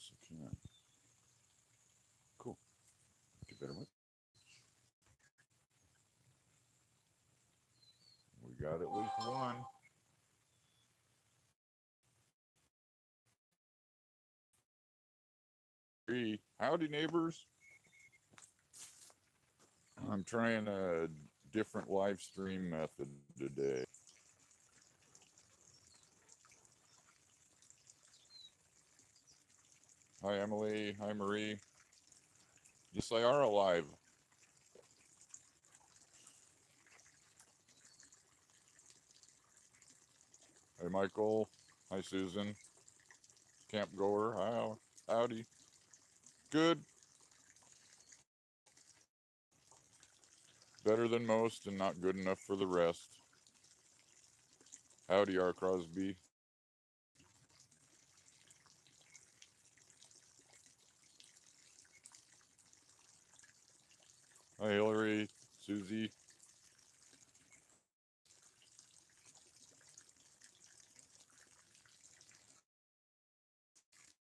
Yes, I can. Cool. Thank you very much. We got at least one. Three. Howdy, neighbors. I'm trying a different live stream method today. Hi, Emily. Hi, Marie. Yes, they are alive. Hey, Michael. Hi, Susan. Camp goer. Hi, howdy. Good. Better than most and not good enough for the rest. Howdy, R. Crosby. Hi, Hillary. Susie.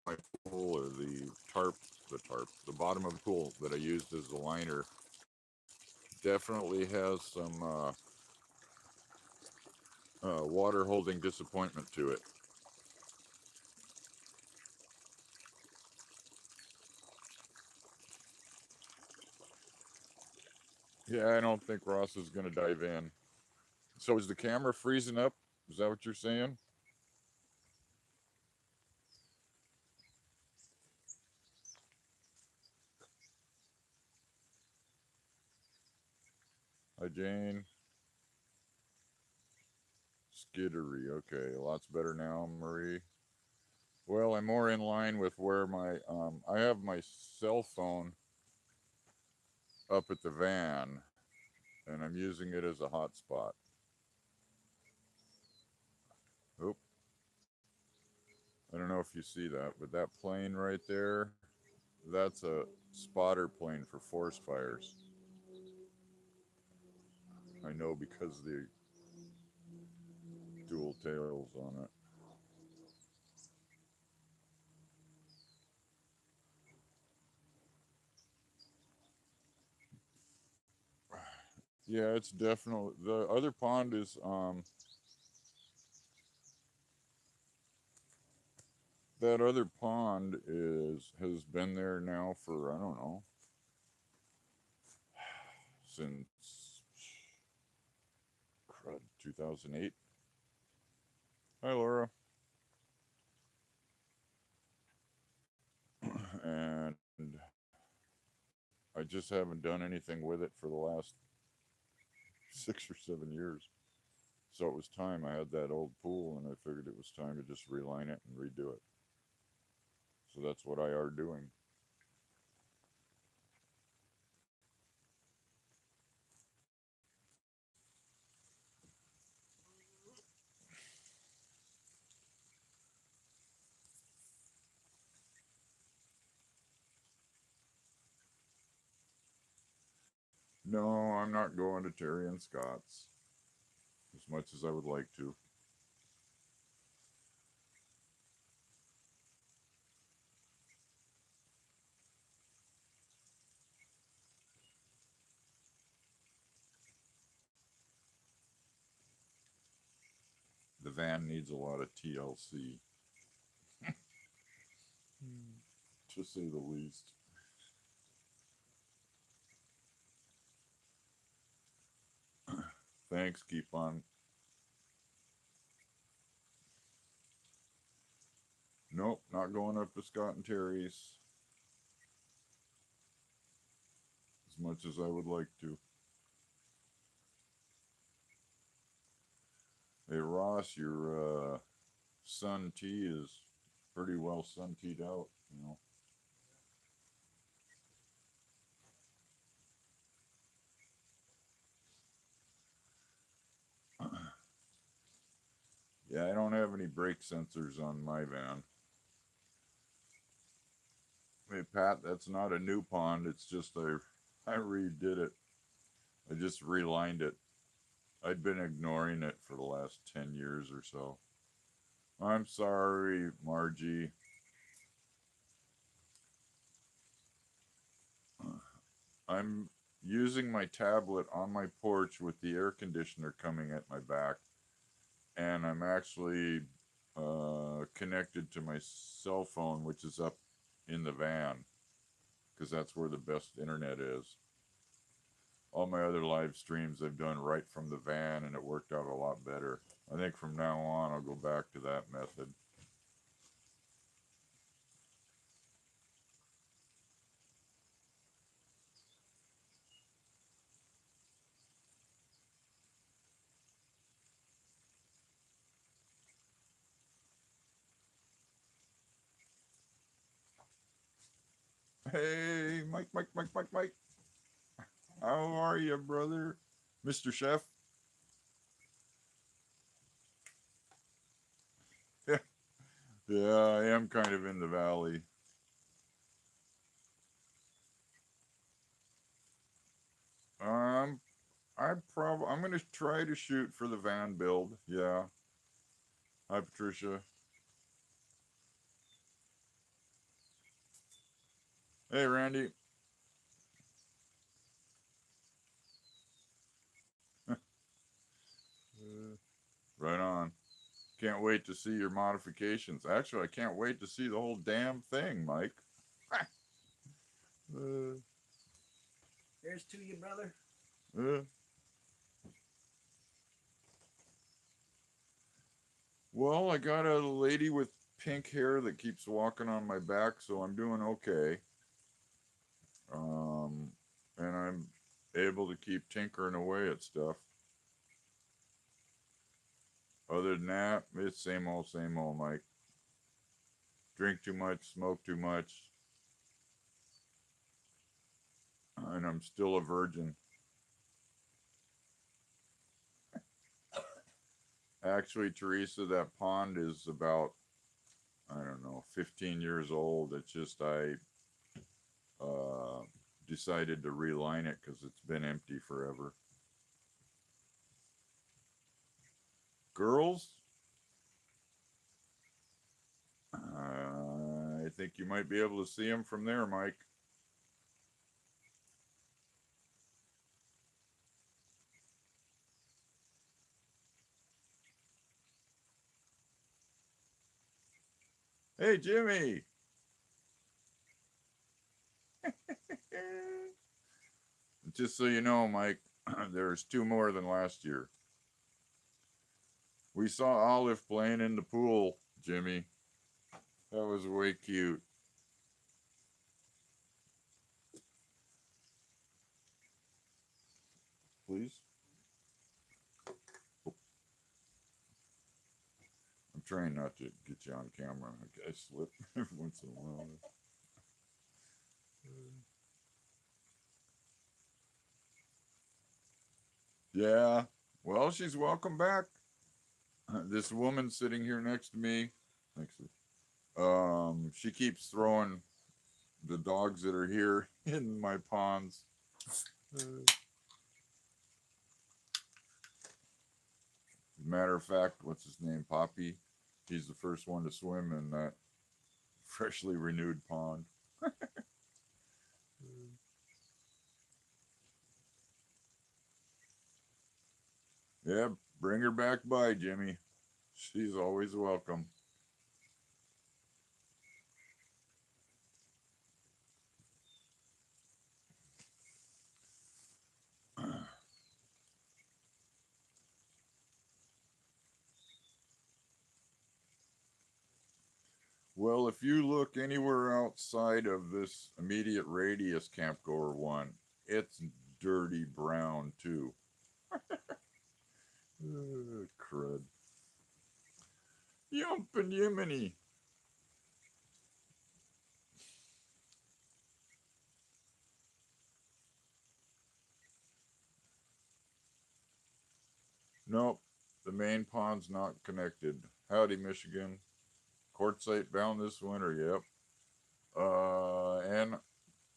My pool or the bottom of the pool that I used as a liner definitely has some water holding disappointment to it. Yeah, I don't think Ross is going to dive in. So is the camera freezing up? Is that what you're saying? Hi, Jane. Skiddery. Okay, lots better now, Marie. Well, I'm more in line with where I have my cell phone up at the van, and I'm using it as a hotspot. Oop, I don't know if you see that, but that plane right there, that's a spotter plane for forest fires. I know because the dual tails on it. Yeah, it's definitely the other pond is that other pond is has been there now for I don't know since 2008. Hi, Laura. And I just haven't done anything with it for the last 6 or 7 years. So it was time. I had that old pool, and I figured it was time to just reline it and redo it. So that's what I are doing. No, I'm not going to Terry and Scott's as much as I would like to. The van needs a lot of TLC, to say the least. Thanks. Keep on. Nope, not going up to Scott and Terry's as much as I would like to. Hey, Ross, your sun tea is pretty well sun teed out, you know. Yeah, I don't have any brake sensors on my van. Hey, Pat, that's not a new pond. It's just I redid it. I just relined it. I'd been ignoring it for the last 10 years or so. I'm sorry, Margie. I'm using my tablet on my porch with the air conditioner coming at my back, and I'm actually connected to my cell phone, which is up in the van, because that's where the best internet is. All my other live streams I've done right from the van, and it worked out a lot better. I think from now on I'll go back to that method. Hey, Mike, Mike, Mike, Mike, Mike. How are you, brother? Mr. Chef? Yeah, yeah, I am kind of in the valley. Um, I'm gonna try to shoot for the van build. Yeah. Hi, Patricia. Hey, Randy. Right on. Can't wait to see your modifications. Actually, I can't wait to see the whole damn thing, Mike. uh, Here's to you, brother. uh. Well, I got a lady with pink hair that keeps walking on my back, so I'm doing okay. Um, and I'm able to keep tinkering away at stuff. Other than that, it's same old, Mike. Drink too much, smoke too much, and I'm still a virgin. Actually, Teresa, that pond is about, I don't know, 15 years old. It's just I uh, decided to reline it because it's been empty forever. Girls, I think you might be able to see them from there, Mike. Hey, Jimmy. Just so you know, Mike, there's two more than last year. We saw Olive playing in the pool, Jimmy. That was way cute. Please? Oh, I'm trying not to get you on camera. I slip every once in a while. Yeah. Well, she's welcome back. This woman sitting here next to me, she keeps throwing the dogs that are here in my ponds. As a matter of fact, what's his name? Poppy. He's the first one to swim in that freshly renewed pond. Yeah, bring her back by, Jimmy. She's always welcome. Well, if you look anywhere outside of this immediate radius, Camp Goer 1, it's dirty brown too. Crud. Yump and Yemeni. Nope, the main pond's not connected. Howdy, Michigan. Quartzite bound this winter, yep. And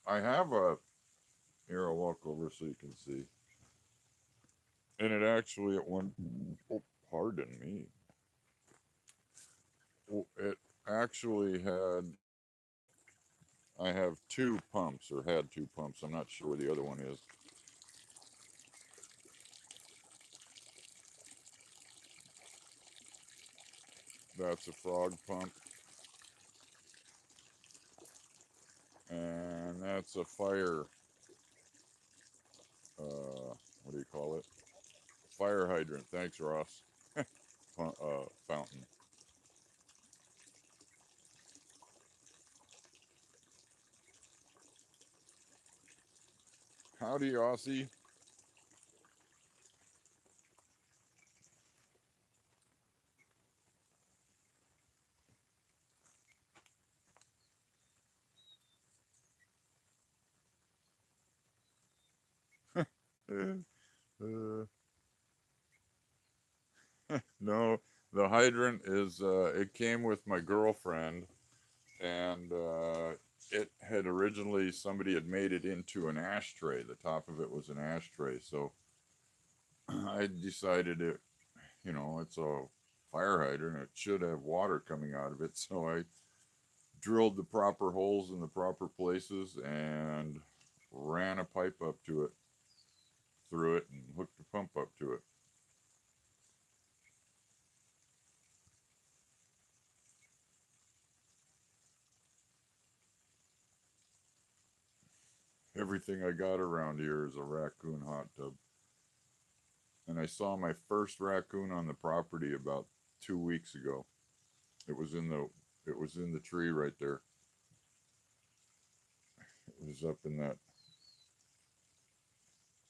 I have a. Here, I'll walk over so you can see. And it actually, at one. Oh, pardon me. It actually had I have two pumps, or had two pumps. I'm not sure where the other one is. That's a frog pump. And that's a fire, what do you call it? Fire hydrant. Thanks, Ross. Fountain. Howdy, Aussie. Uh, no, the hydrant is, it came with my girlfriend, and it had originally, somebody had made it into an ashtray. The top of it was an ashtray. So I decided it's a fire hydrant. It should have water coming out of it. So I drilled the proper holes in the proper places and ran a pipe up to it, through it, and hooked the pump up to it. Everything I got around here is a raccoon hot tub. And I saw my first raccoon on the property about 2 weeks ago. It was in the tree right there. It was up in that,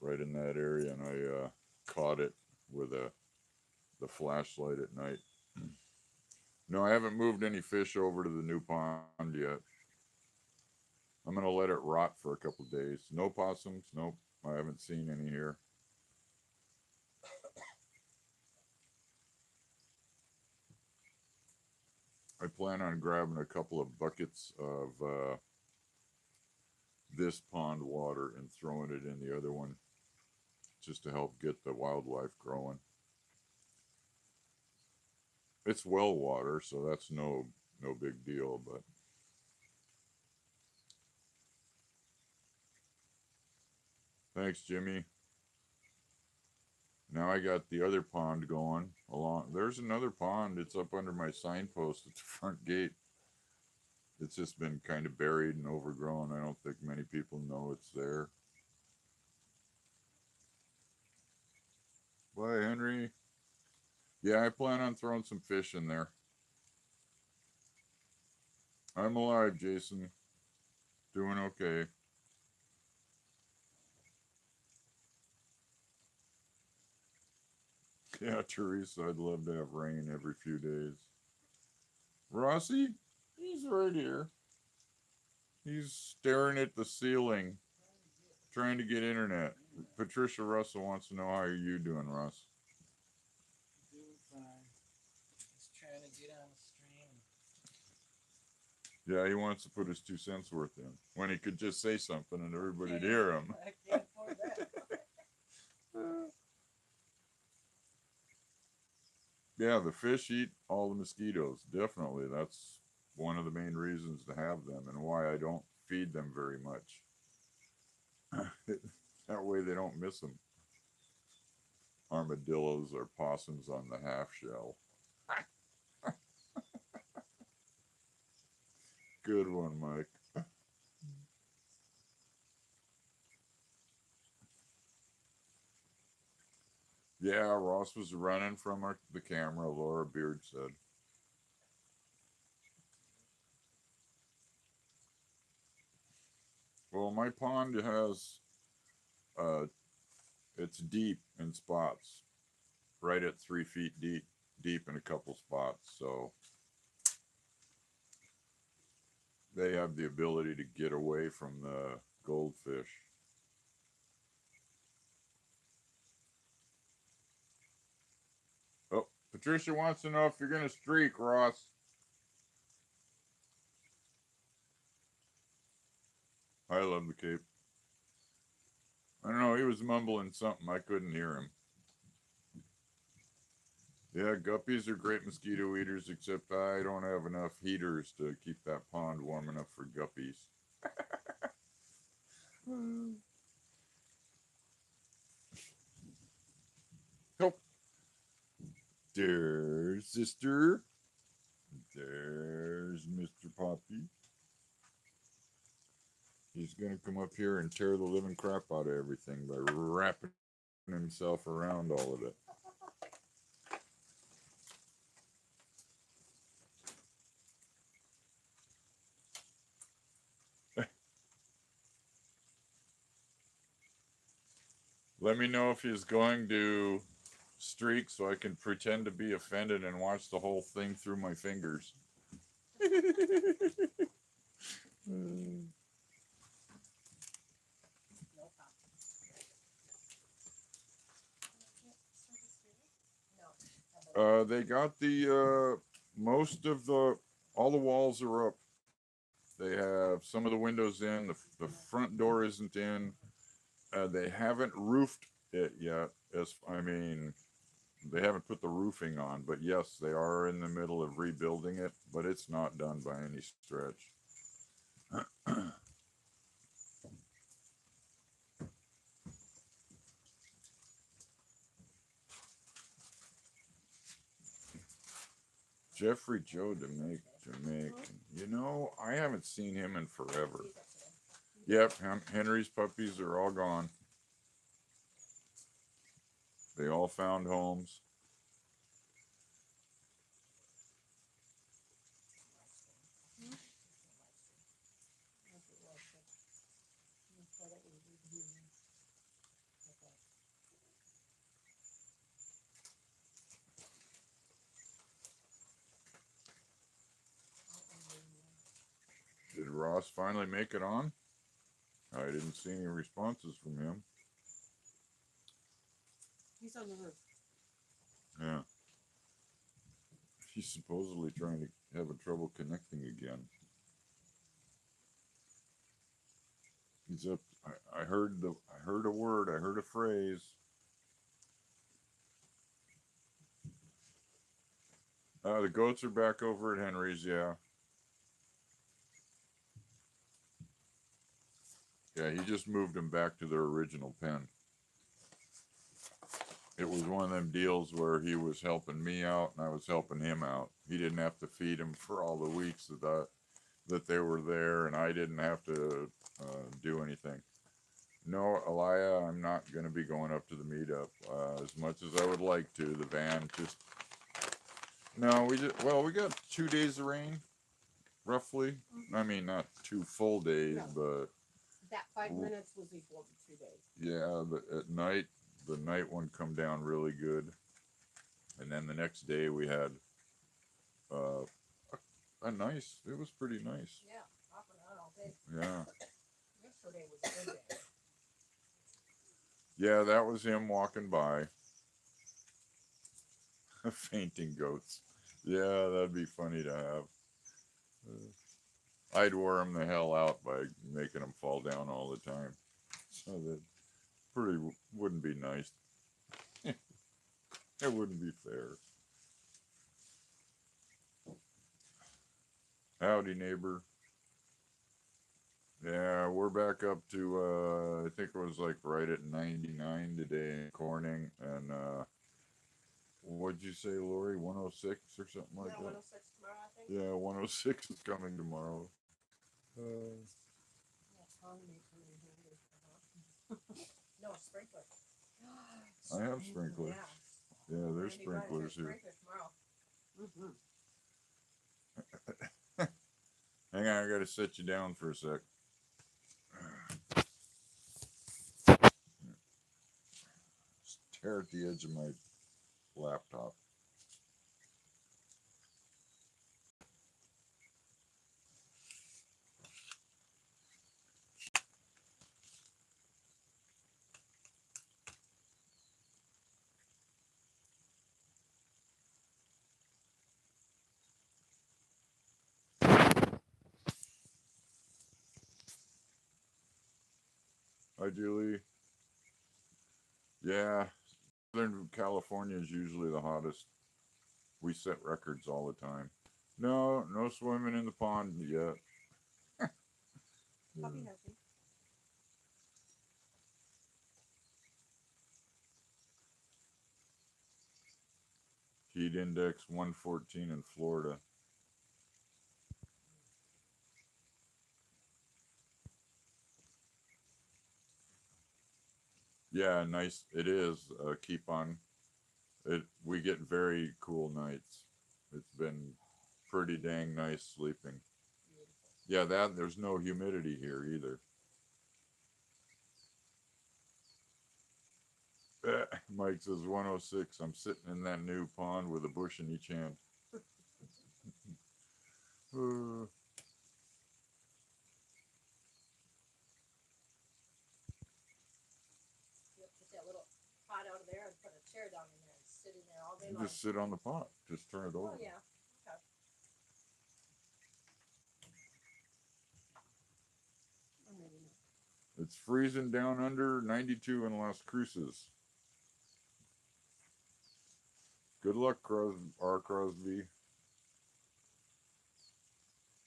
right in that area, and I caught it with the flashlight at night. No, I haven't moved any fish over to the new pond yet. I'm gonna let it rot for a couple days. No possums. Nope, I haven't seen any here. I plan on grabbing a couple of buckets of this pond water and throwing it in the other one, just to help get the wildlife growing. It's well water, so that's no big deal. But thanks, Jimmy. Now I got the other pond going along. There's another pond. It's up under my signpost at the front gate. It's just been kind of buried and overgrown. I don't think many people know it's there. Bye, Henry. Yeah, I plan on throwing some fish in there. I'm alive, Jason. Doing okay. Yeah, Teresa, I'd love to have rain every few days. Rossi, he's right here. He's staring at the ceiling, trying to get internet. Patricia Russell wants to know how are you doing, Ross? Doing fine. Just trying to get on the stream. Yeah, he wants to put his 2 cents worth in when he could just say something and everybody'd hear him. I can't afford that. Yeah, the fish eat all the mosquitoes. Definitely. That's one of the main reasons to have them, and why I don't feed them very much. That way they don't miss them. Armadillos or possums on the half shell. Good one, Mike. Yeah, Ross was running from the camera, Laura Beard said. Well, my pond has, it's deep in spots, right at 3 feet deep in a couple spots. So they have the ability to get away from the goldfish. Oh, Patricia wants to know if you're going to streak, Ross. I love the Cape. I don't know, he was mumbling something. I couldn't hear him. Yeah, guppies are great mosquito eaters, except I don't have enough heaters to keep that pond warm enough for guppies. Help. There's sister. There's Mr. Poppy. He's gonna come up here and tear the living crap out of everything by wrapping himself around all of it. Let me know if he's going to streak so I can pretend to be offended and watch the whole thing through my fingers. They got the most of all the walls are up. They have some of the windows in. The front door isn't in. They haven't roofed it yet. They haven't put the roofing on, but yes, they are in the middle of rebuilding it, but it's not done by any stretch. Jeffrey Joe Jamaican. You know, I haven't seen him in forever. Yep, Henry's puppies are all gone. They all found homes. Did Ross finally make it on? I didn't see any responses from him. He's on the roof. Yeah. He's supposedly trying to have a trouble connecting again. He's up. I heard a word. I heard a phrase. The goats are back over at Henry's. Yeah. Yeah, he just moved them back to their original pen. It was one of them deals where he was helping me out and I was helping him out. He didn't have to feed them for all the weeks that they were there, and I didn't have to do anything. No, Elia, I'm not going to be going up to the meetup as much as I would like to. The van just no. We got 2 days of rain, roughly. I mean, not 2 full days, No. but That 5 minutes was equal to 2 days. yeah. But at night, the night one come down really good, and then the next day we had a nice. It was pretty nice. Yeah, off and on all day. Yeah. Yesterday was a good day. Yeah, that was him walking by. Fainting goats. Yeah, that'd be funny to have. I'd wear them the hell out by making them fall down all the time. So that wouldn't be nice. It wouldn't be fair. Howdy, neighbor. Yeah, we're back up to I think it was like right at 99 today in Corning, and what'd you say, Lori? 106 or something like Yeah, that? 106 tomorrow, I think. Yeah, 106 is coming tomorrow. Yeah, Tom may come in here later. No, sprinkler. I have sprinklers. Yeah. Yeah, there's Randy Ryan has sprinklers here. sprinklers tomorrow. Mm-hmm. Hang on, I gotta sit you down for a sec. Tear at the edge of my laptop. Hi, Julie. Yeah, Southern California is usually the hottest. We set records all the time. No swimming in the pond yet. Puppy has me. Heat index 114 in Florida. Yeah, nice. It is. Keep on. It. We get very cool nights. It's been pretty dang nice sleeping. Beautiful. Yeah, that there's no humidity here either. Mike says 106. I'm sitting in that new pond with a bush in each hand. Uh, Yep, get that little pot out of there and put a chair down in there and sit in there all day you long. just sit on the pot. Just turn it over. Oh, yeah. Okay. Or maybe not. It's freezing down under 92 in Las Cruces. Good luck, R. Crosby.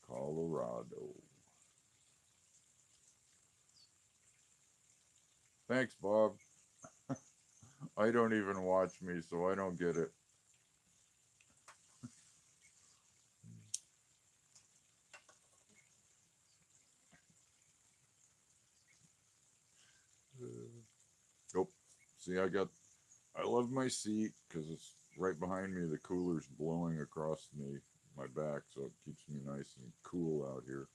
Colorado. Thanks, Bob. I don't even watch me, so I don't get it. Nope. See, I love my seat because it's right behind me. The cooler's blowing across my back, so it keeps me nice and cool out here.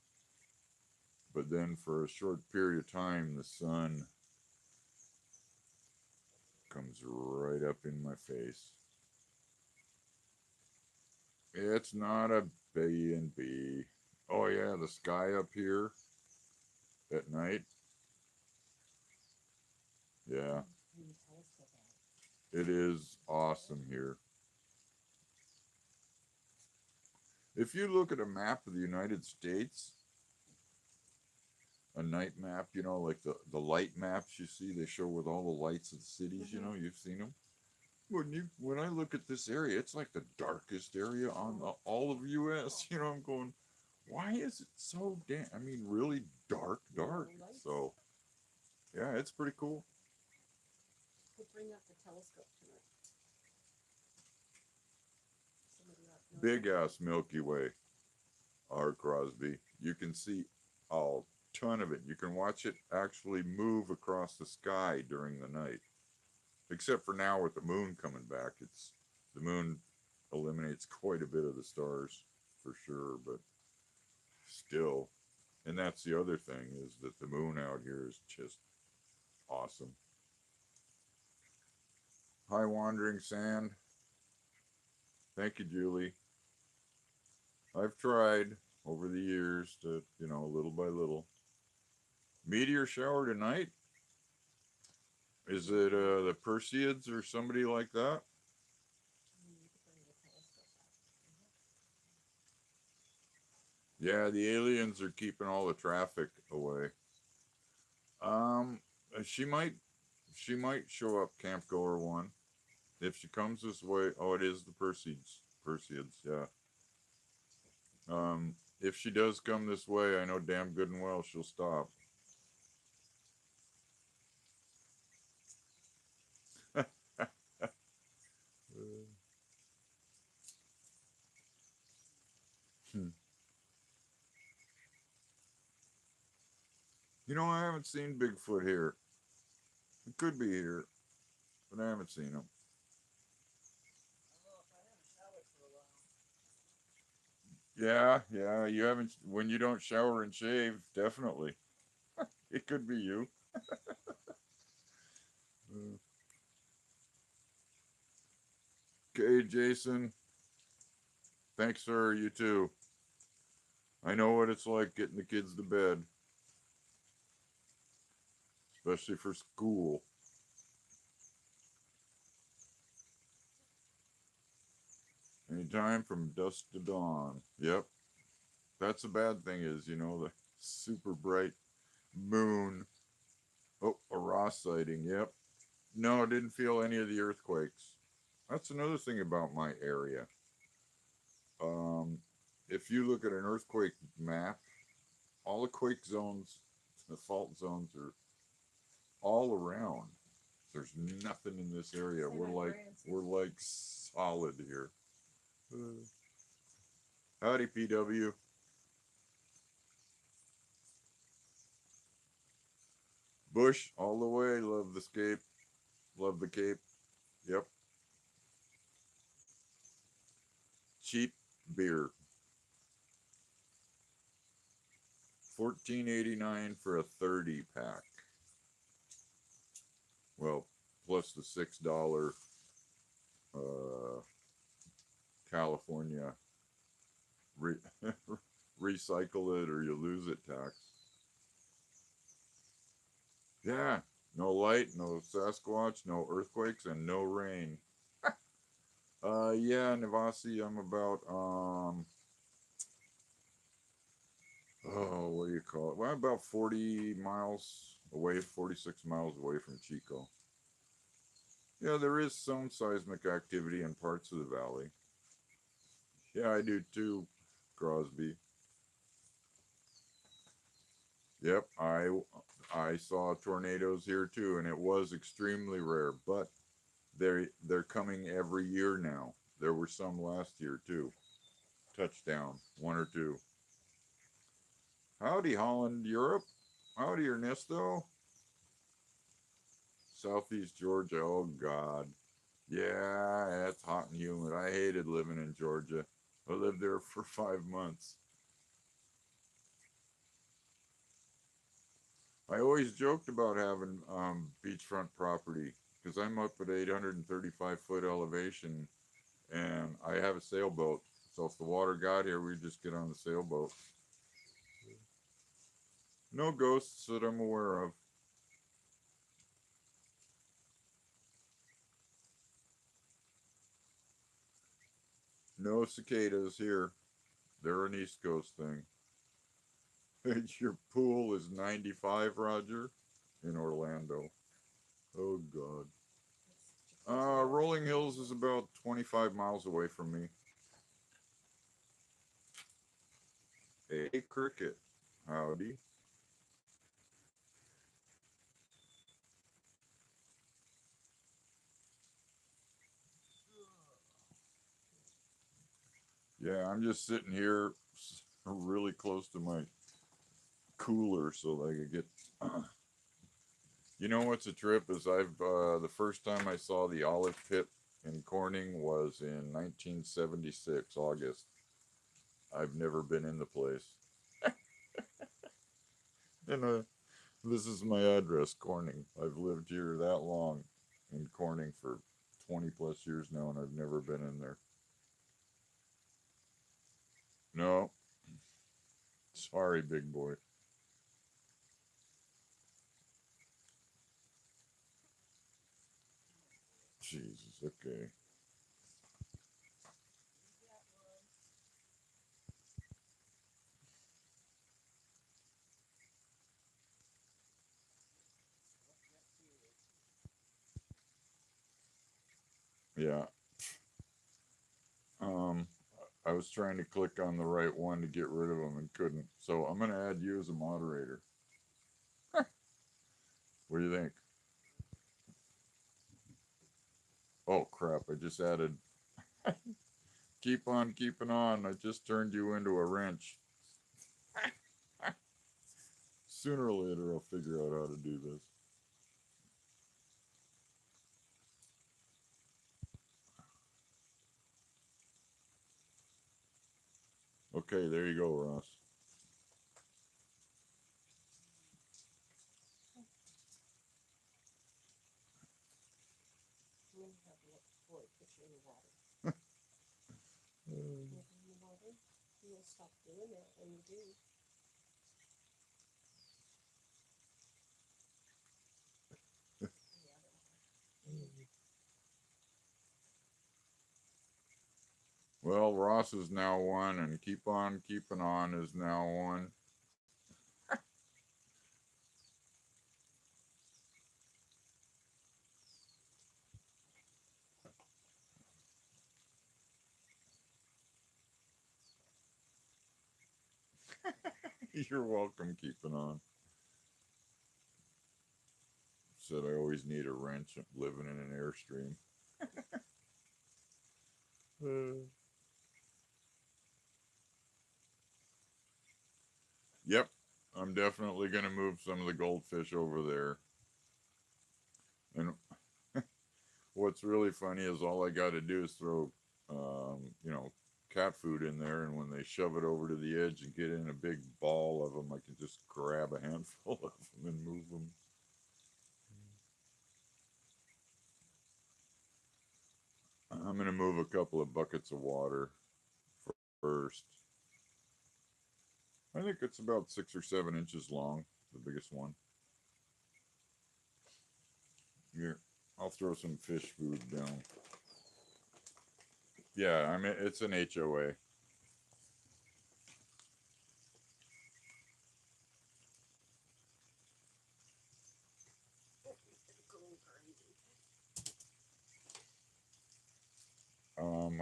But then for a short period of time, the sun comes right up in my face. It's not a B&B. Oh yeah, the sky up here at night. Yeah, Maybe telescope out. it is awesome here. If you look at a map of the United States, a night map, like the light maps you see, they show with all the lights of the cities, you've seen them. When I look at this area, it's like the darkest area on all of US. I'm going, why is it so damn? I mean, really dark. lights. So, yeah, it's pretty cool. We'll bring up the telescope tonight. Somebody knows Big something. ass Milky Way, R. Crosby. You can see a ton of it. You can watch it actually move across the sky during the night. Except for now with the moon coming back, the moon eliminates quite a bit of the stars for sure, but still. And that's the other thing is that the moon out here is just awesome. Hi, Wandering Sand. Thank you, Julie. I've tried over the years to, little by little. Meteor shower tonight? Is it the Perseids or somebody like that? We need to bring the telescope out. Yeah, the aliens are keeping all the traffic away. She might show up, Camp Goer 1. If she comes this way, oh, it is the Perseids, yeah. If she does come this way, I know damn good and well she'll stop. I haven't seen Bigfoot here. It could be here, but I haven't seen him. Yeah, you haven't, when you don't shower and shave, definitely. It could be you. Okay, Jason. Thanks, sir. You too. I know what it's like getting the kids to bed, especially for school. Anytime from dusk to dawn. Yep. That's the bad thing is, the super bright moon. Oh, a Ross sighting. Yep. No, I didn't feel any of the earthquakes. That's another thing about my area. If you look at an earthquake map, all the quake zones, the fault zones are all around. There's nothing in this area. Say We're that, like Francis. we're like solid here. Howdy, PW. Bush all the way. Love the Cape. Love the Cape. Yep. Cheap beer. $14.89 for a 30 pack. Well, plus the $6 California recycle it or you lose it tax. Yeah, no light, no Sasquatch, no earthquakes, and no rain. Yeah, Navasi, I'm about oh, what do you call it? Well, about 40 miles away, 46 miles away from Chico. Yeah, there is some seismic activity in parts of the valley. Yeah, I do too, Crosby. Yep, I saw tornadoes here too, and it was extremely rare, but they're coming every year now. There were some last year too. Touchdown, one or two. Howdy, Holland, Europe. Howdy, Ernesto. Southeast Georgia. Oh God. Yeah, it's hot and humid. I hated living in Georgia. I lived there for 5 months. I always joked about having beachfront property because I'm up at 835-foot elevation and I have a sailboat. So if the water got here, we'd just get on the sailboat. No ghosts that I'm aware of. No cicadas here. They're an East Coast thing. Your pool is 95, Roger, in Orlando. Oh God. Rolling Hills is about 25 miles away from me. Hey, Cricket. Howdy. Yeah, I'm just sitting here really close to my cooler so that I could get. You know what's a trip is the first time I saw the olive pit in Corning was in 1976, August. I've never been in the place. And this is my address, Corning. I've lived here that long in Corning for 20 plus years now, and I've never been in there. No. Sorry, big boy. Jesus, okay. Yeah. Um, I was trying to click on the right one to get rid of them and couldn't. So I'm going to add you as a moderator. What do you think? Oh, crap. I just added. Keep on keeping on. I just turned you into a wrench. Sooner or later, I'll figure out how to do this. Okay, there you go, Ross. I'm gonna have to look before I put you in the water. Put you in the water. You'll stop doing that when you do. Well, Ross is now one, and Keep On Keeping On is now one. You're welcome, Keeping On. said I always need a wrench living in an Airstream. Yep, I'm definitely going to move some of the goldfish over there. And what's really funny is all I got to do is throw, cat food in there, and when they shove it over to the edge and get in a big ball of them, I can just grab a handful of them and move them. I'm going to move a couple of buckets of water first. I think it's about 6 or 7 inches long, the biggest one. Here, I'll throw some fish food down. Yeah, I mean, it's an HOA.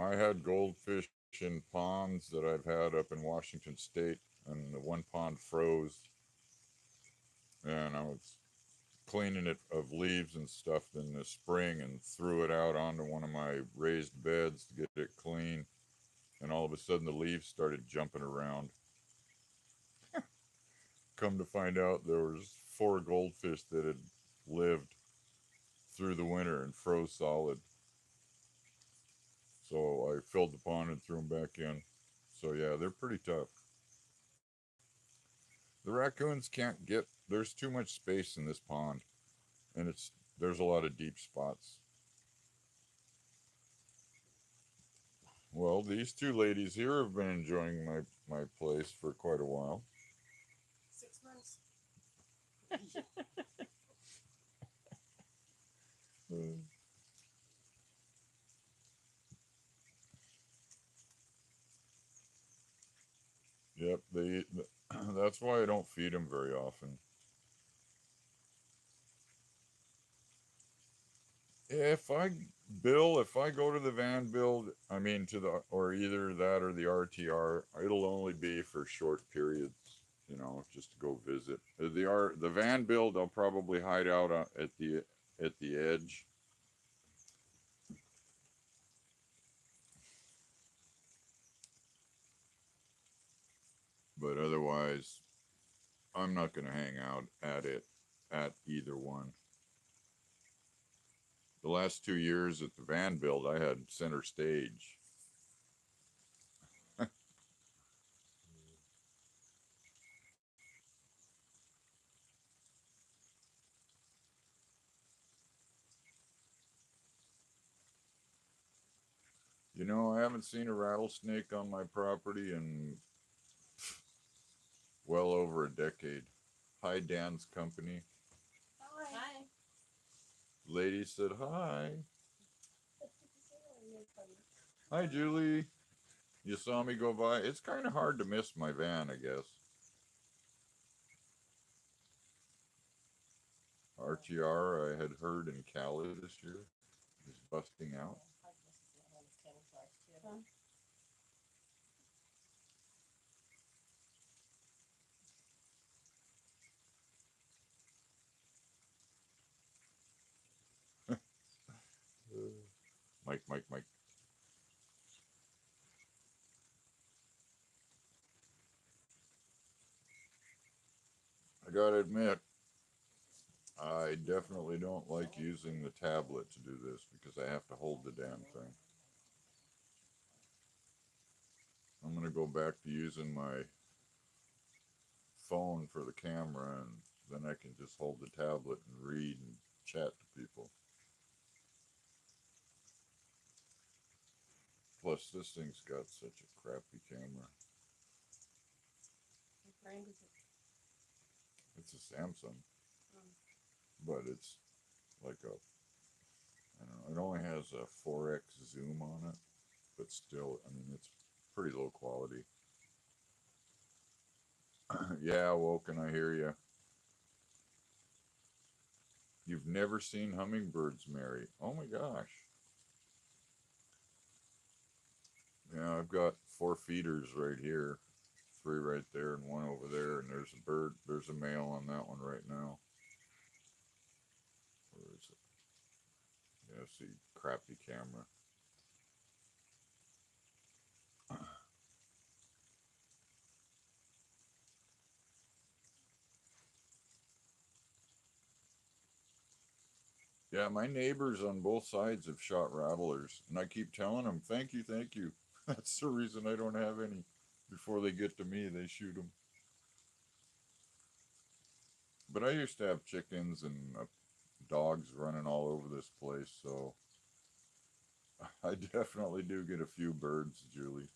I had goldfish in ponds that I've had up in Washington State, and the one pond froze, and I was cleaning it of leaves and stuff in the spring and threw it out onto one of my raised beds to get it clean, and all of a sudden the leaves started jumping around. Come to find out, there was 4 goldfish that had lived through the winter and froze solid. So I filled the pond and threw them back in. So yeah, they're pretty tough. The raccoons can't get, there's too much space in this pond, and there's a lot of deep spots. Well, these 2 ladies here have been enjoying my place for quite a while. 6 months. Yep, that's why I don't feed them very often. If I go to the van build, I mean or either that or the RTR, it'll only be for short periods, just to go visit. The van build, I'll probably hide out at the edge. But otherwise, I'm not going to hang out at either one. The last 2 years at the van build, I had center stage. I haven't seen a rattlesnake on my property in well over a decade. Hi, Dan's company. Hi. Lady said hi. Hi, Julie. You saw me go by. It's kind of hard to miss my van, I guess. RTR, I had heard in Cali this year, is busting out. Mike, Mike, Mike. I gotta admit, I definitely don't like using the tablet to do this because I have to hold the damn thing. I'm gonna go back to using my phone for the camera, and then I can just hold the tablet and read and chat to people. Plus, this thing's got such a crappy camera. What brand is it? It's a Samsung, but it's like I don't know, it only has a 4x zoom on it, but still, I mean, it's pretty low quality. Yeah, Woken, I hear you. You've never seen hummingbirds, Mary? Oh my gosh. Yeah, I've got 4 feeders right here, 3 right there and 1 over there, and there's a bird. There's a male on that one right now. Yeah, see, crappy camera. Yeah, my neighbors on both sides have shot rattlers, and I keep telling them, "Thank you, thank you." That's the reason I don't have any. Before they get to me, they shoot them. But I used to have chickens and dogs running all over this place, so I definitely do get a few birds, Julie.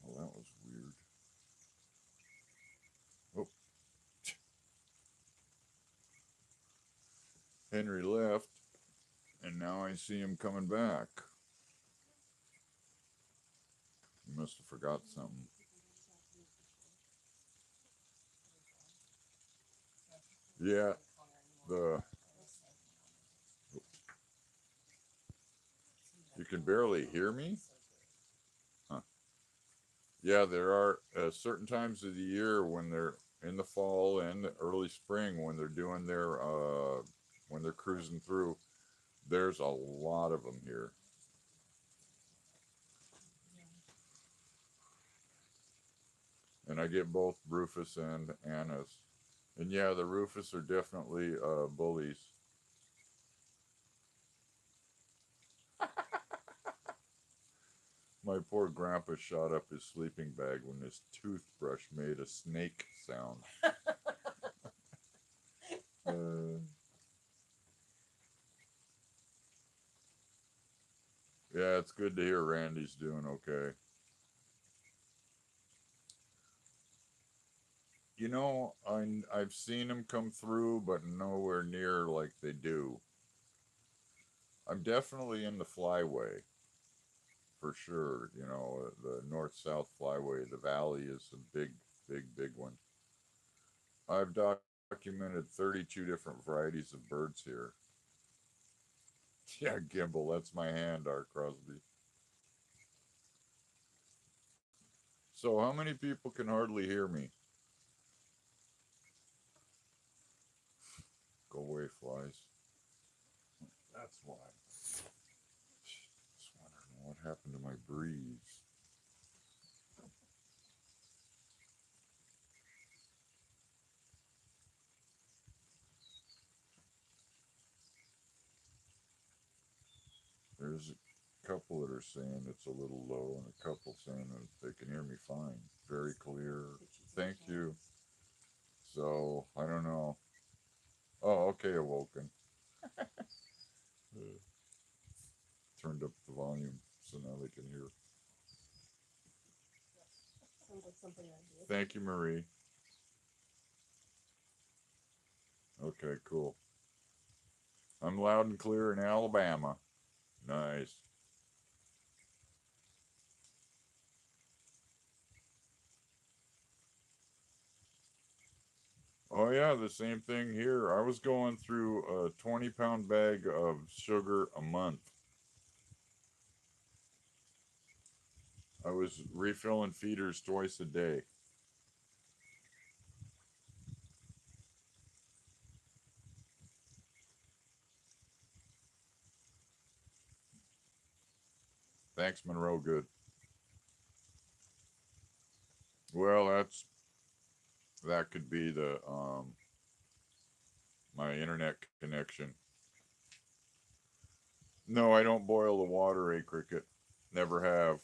Well, that was weird. Oh, Henry left, and now I see him coming back. He must have forgot something. Yeah, the you can barely hear me. Huh. Yeah, there are certain times of the year when they're in the fall and the early spring when they're doing their when they're cruising through. There's a lot of them here, and I get both Rufus and Annas. And yeah, the Rufus are definitely bullies. My poor grandpa shot up his sleeping bag when his toothbrush made a snake sound. Uh, yeah, it's good to hear Randy's doing okay. You know, I've seen him come through, but nowhere near like they do. I'm definitely in the flyway for sure. You know, the north south flyway. The valley is a big, big one. I've documented 32 different varieties of birds here. Yeah, Gimbal, that's my hand, Art Crosby. So, how many people can hardly hear me? Go away, flies. That's why. Just wondering what happened to my breeze. There's a couple that are saying it's a little low, and a couple saying that they can hear me fine, very clear. Thank you. So I don't know. Oh, okay, Awoken. Uh, Turned up the volume so now they can hear. Sounds like something I did. Thank you, Marie. Okay, cool. I'm loud and clear in Alabama. Nice. Oh yeah, the same thing here. I was going through a 20-pound bag of sugar a month. I was refilling feeders twice a day. Thanks, Monroe. Good. Well, that could be the my internet connection. No, I don't boil the water, a cricket. Never have.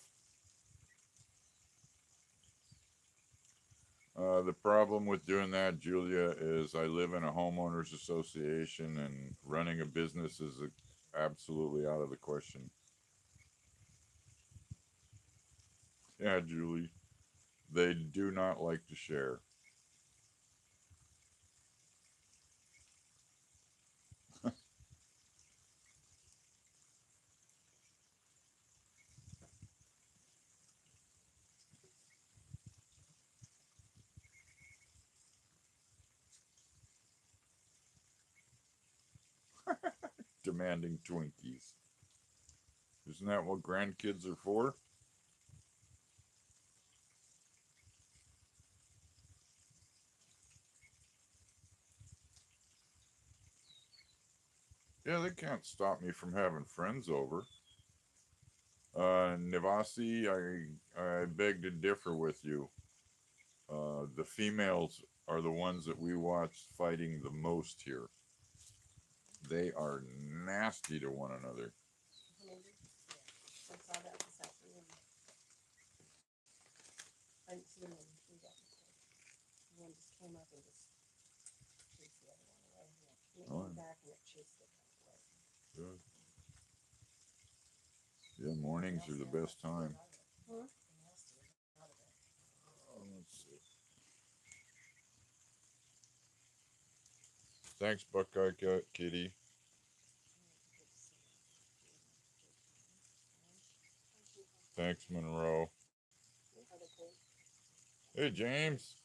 The problem with doing that, Julia, is I live in a homeowners association and running a business is absolutely out of the question. Yeah, Julie, they do not like to share. demanding Twinkies. Isn't that what grandkids are for? Yeah, they can't stop me from having friends over. Nivasi, I beg to differ with you. The females are the ones that we watch fighting the most here. They are nasty to one another. Maybe. Yeah. I saw that this afternoon. I didn't see them do that before. One just came up and just chased the other one away. And it Oh. came back and it chased it away. Good. Yeah, mornings are the best time. Huh? Let's see. Thanks, Buckeye Kitty. Thanks, Monroe. Hey, James.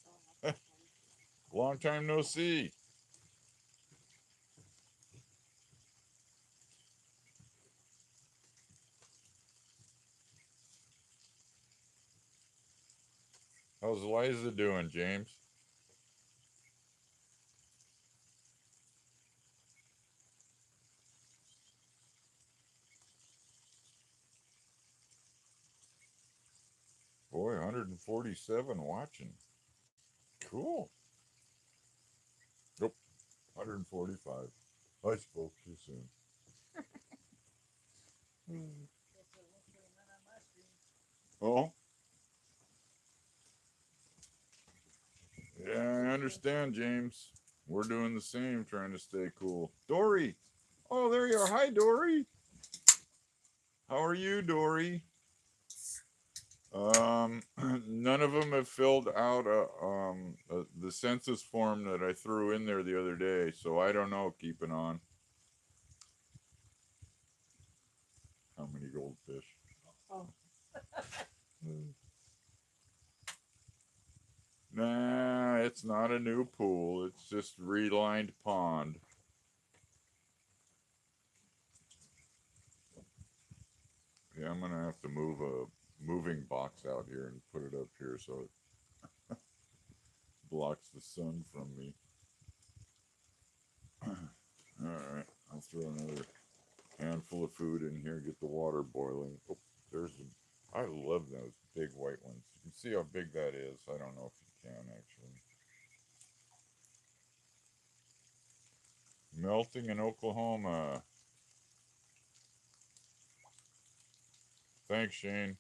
Long time no see. How's Liza doing, James? Boy, 147 watching. Cool. Nope, 145. I spoke too soon. Oh? Yeah, I understand, James. We're doing the same, trying to stay cool. Dory! Oh, there you are. Hi, Dory. How are you, Dory? None of them have filled out the census form that I threw in there the other day, so I don't know. Keeping on. How many goldfish? Oh. Nah, it's not a new pool. It's just relined pond. Yeah, I'm gonna have to move a moving box out here and put it up here so it blocks the sun from me. All right, I'll throw another handful of food in here, get the water boiling. Oh, I love those big white ones. You can see how big that is. I don't know if you can actually. Melting in Oklahoma. Thanks, Shane.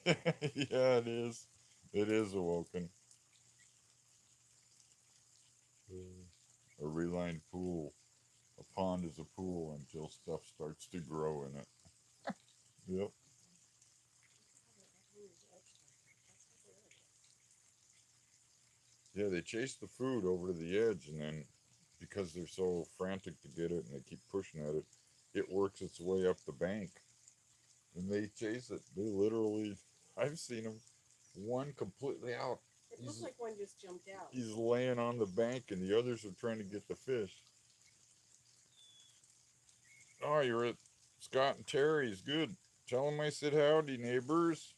Yeah, it is. It is awoken. A relined pool. A pond is a pool until stuff starts to grow in it. Yep. Yeah, they chase the food over to the edge, and then because they're so frantic to get it and they keep pushing at it, it works its way up the bank. And they chase it. They literally, I've seen them, one completely out. It looked like one just jumped out. He's laying on the bank, and the others are trying to get the fish. Oh, you're at Scott and Terry's. Good. Tell them I said howdy, neighbors.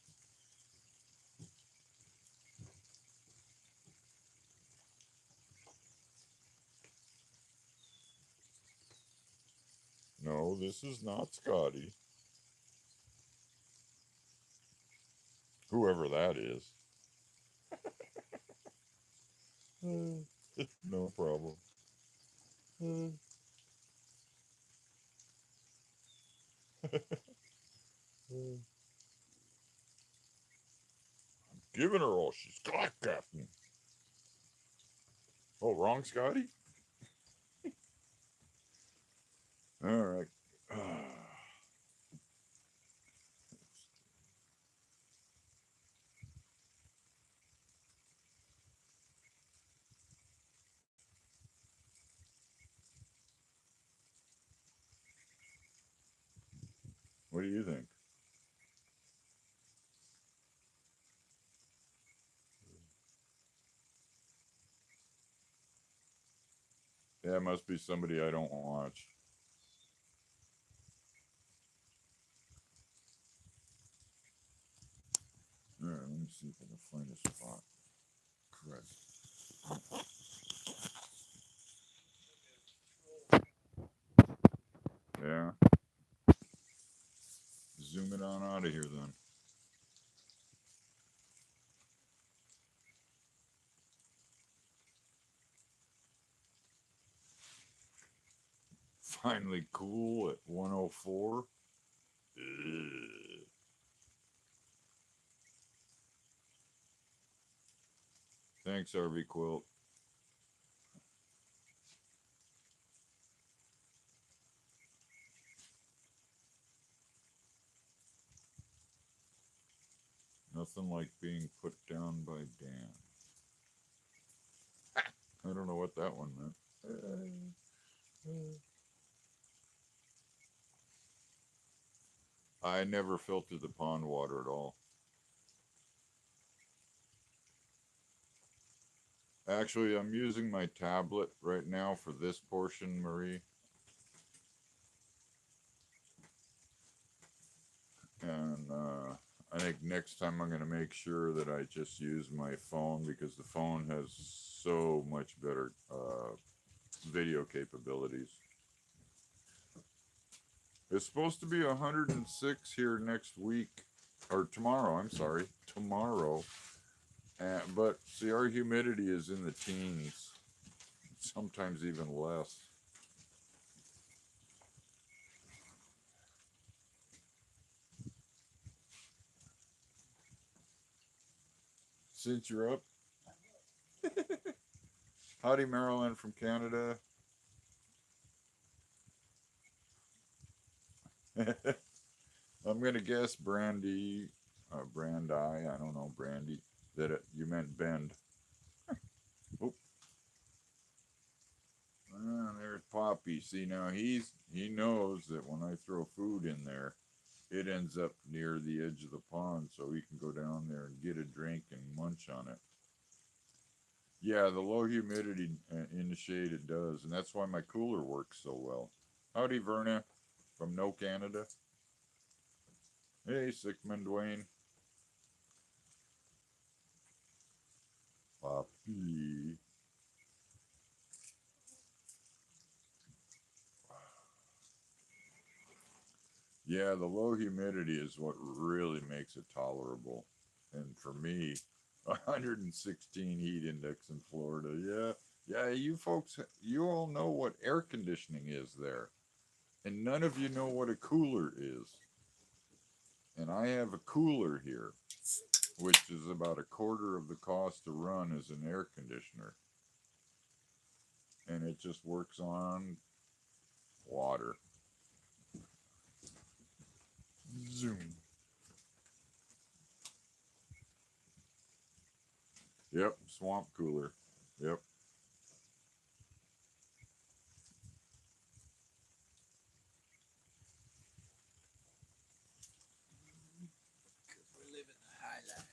No, this is not Scotty. Whoever that is. No problem. Giving her all she's got, Captain. Oh, wrong, Scotty? All right. What do you think? Yeah, it must be somebody I don't watch. All right, let me see if I can find a spot. Crud. Yeah. Zoom it on out of here then. Finally cool at 104. Ugh. Thanks, RV Quilt. Nothing like being put down by Dan. I don't know what that one meant. I never filtered the pond water at all. Actually, I'm using my tablet right now for this portion, Marie. And I think next time I'm going to make sure that I just use my phone because the phone has so much better video capabilities. It's supposed to be 106 here next week, or tomorrow, I'm sorry, tomorrow. But see, our humidity is in the teens, sometimes even less. Since you're up, howdy, Marilyn from Canada. I'm gonna guess Brandy, Brandy. I don't know, Brandy. That you meant Bend. Oh, there's Poppy. See now he knows that when I throw food in there, it ends up near the edge of the pond, so he can go down there and get a drink and munch on it. Yeah, the low humidity in the shade it does, and that's why my cooler works so well. Howdy, Verna from No Canada. Hey, Sickman Dwayne. Poppy. Yeah, the low humidity is what really makes it tolerable. And for me, 116 heat index in Florida. Yeah, you folks, you all know what air conditioning is there. And none of you know what a cooler is. And I have a cooler here, which is about a quarter of the cost to run as an air conditioner. And it just works on water. Zoom. Yep, swamp cooler. Yep. Because we're living the high life.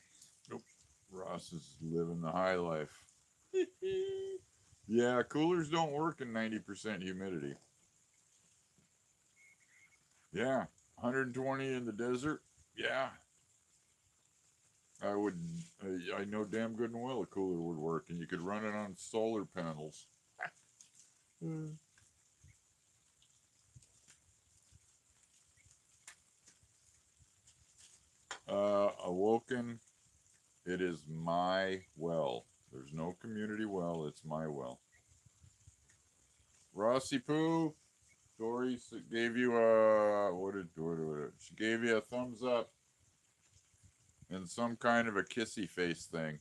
Nope. Ross is living the high life. Yeah, coolers don't work in 90% humidity. Yeah, 120 in the desert. Yeah. I would, I know damn good and well a cooler would work, and you could run it on solar panels. Awoken, it is my well. There's no community well, it's my well. Rossi Poo, Dory gave you a, what did she gave you a thumbs up and some kind of a kissy face thing.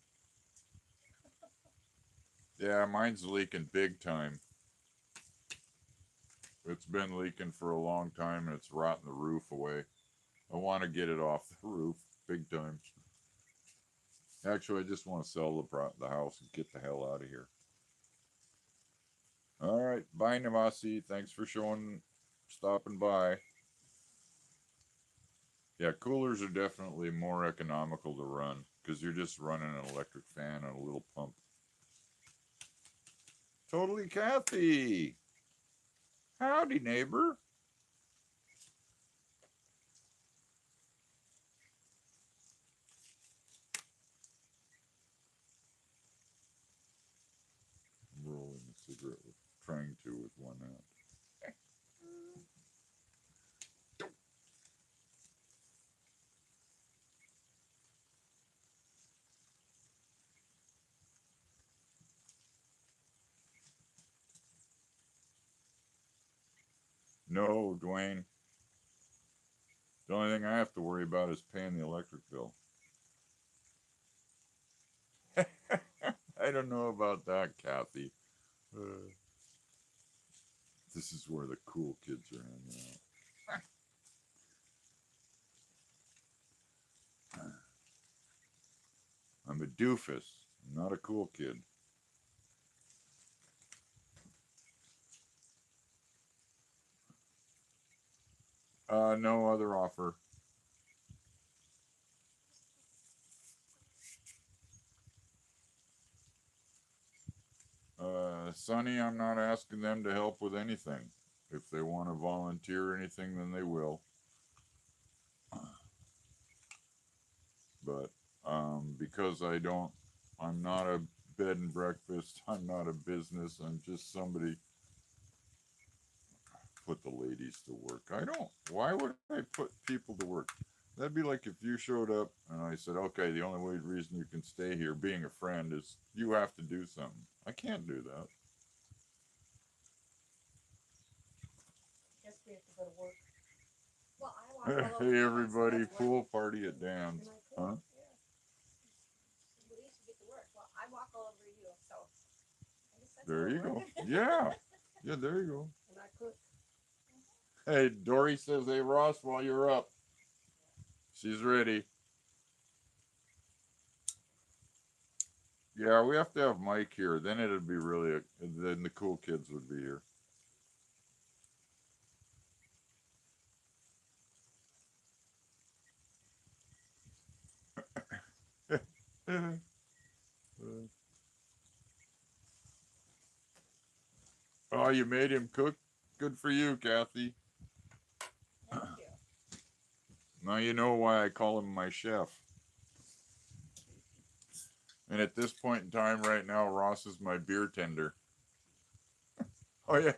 Yeah, mine's leaking big time. It's been leaking for a long time and it's rotting the roof away. I want to get it off the roof big time. Actually, I just want to sell the house and get the hell out of here. All right, bye, Navasi. Thanks for stopping by. Yeah, coolers are definitely more economical to run because you're just running an electric fan and a little pump. Totally Kathy. Howdy, neighbor. I'm rolling a cigarette with trying to with one hand. No, Dwayne. The only thing I have to worry about is paying the electric bill. I don't know about that, Kathy. This is where the cool kids are hanging out. I'm a doofus. I'm not a cool kid. No other offer. Sonny, I'm not asking them to help with anything. If they want to volunteer anything, then they will. But because I'm not a bed and breakfast. I'm not a business. I'm just somebody. Put the ladies to work. I don't. Why would I put people to work? That'd be like if you showed up and I said, okay, the only reason you can stay here being a friend is you have to do something. I can't do that. Guess we have to go to work. Well, I walk all over Hey, the everybody, house, so pool party at Dan's. and I could, Huh? yeah. At least you get to work. Well, I walk all over you, so I guess that's There how you it go. works. Yeah. Yeah, there you go. And I cook. Hey, Dory says, hey, Ross, while you're up. She's ready. Yeah, we have to have Mike here. Then it'd be really, then the cool kids would be here. Oh, you made him cook? Good for you, Kathy. Thank you. Now you know why I call him my chef. And at this point in time right now, Ross is my beer tender. Oh yeah,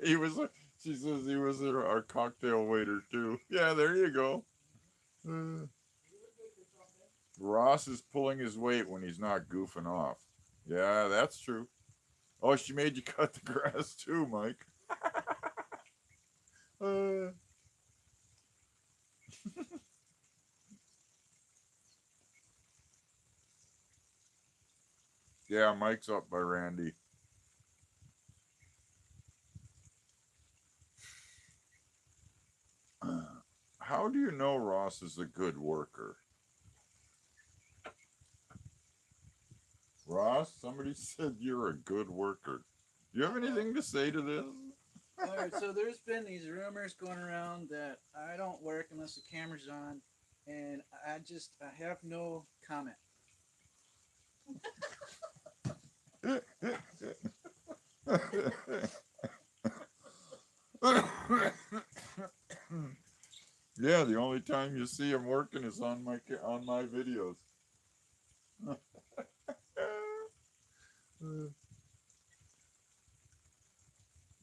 she says he was our cocktail waiter too. Yeah, there you go. Ross is pulling his weight when he's not goofing off. Yeah, that's true. Oh, she made you cut the grass too, Mike. Yeah, Mike's up by Randy. How do you know Ross is a good worker? Ross, somebody said you're a good worker. Do you have anything to say to this? All right, so there's been these rumors going around that I don't work unless the camera's on, and I have no comment. Yeah, the only time you see him working is on my videos.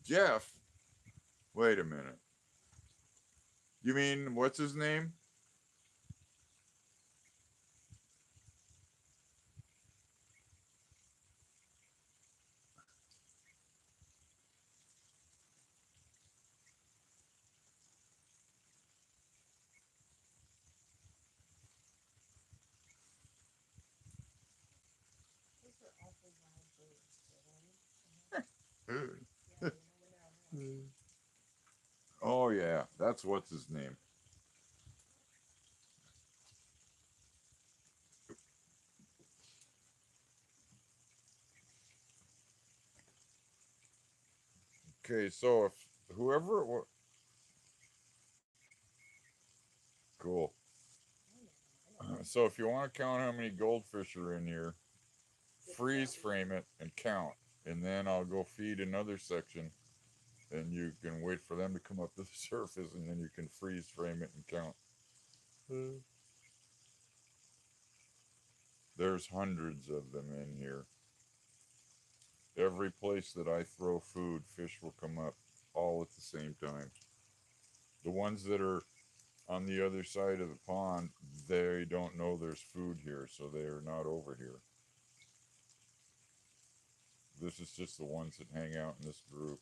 Jeff, wait a minute. You mean what's his name? Those are awful loud birds, you know? Yeah, you never know. Oh yeah, that's what's his name. Okay, so if whoever it was, cool. So if you want to count how many goldfish are in here, freeze frame it and count. and then I'll go feed another section, and you can wait for them to come up to the surface, and then you can freeze frame it and count. There's hundreds of them in here. Every place that I throw food, fish will come up all at the same time. The ones that are on the other side of the pond, they don't know there's food here, so they're not over here. This is just the ones that hang out in this group.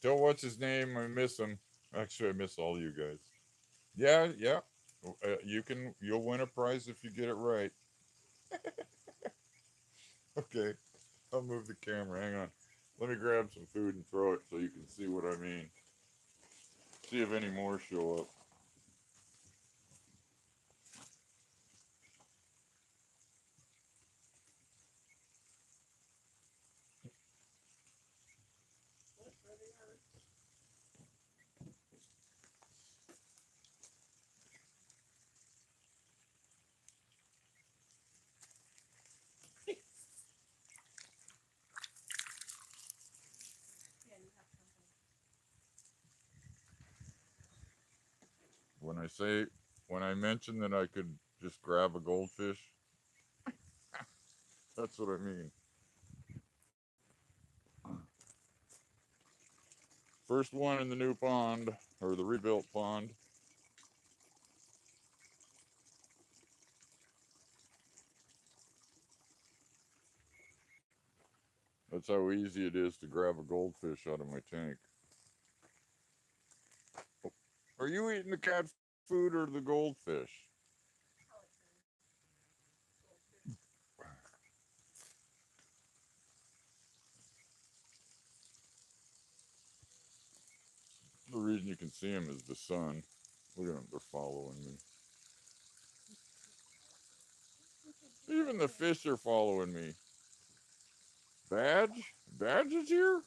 Tell what's his name, I miss him. Actually, I miss all you guys. Yeah, yeah. You'll win a prize if you get it right. Okay, I'll move the camera. Hang on. Let me grab some food and throw it so you can see what I mean. See if any more show up. When I mention that I could just grab a goldfish, that's what I mean. First one in the new pond, or the rebuilt pond. That's how easy it is to grab a goldfish out of my tank. Are you eating the cat food or the goldfish? The reason you can see them is the sun. Look at them, they're following me. Even the fish are following me. Badge? Badge is here?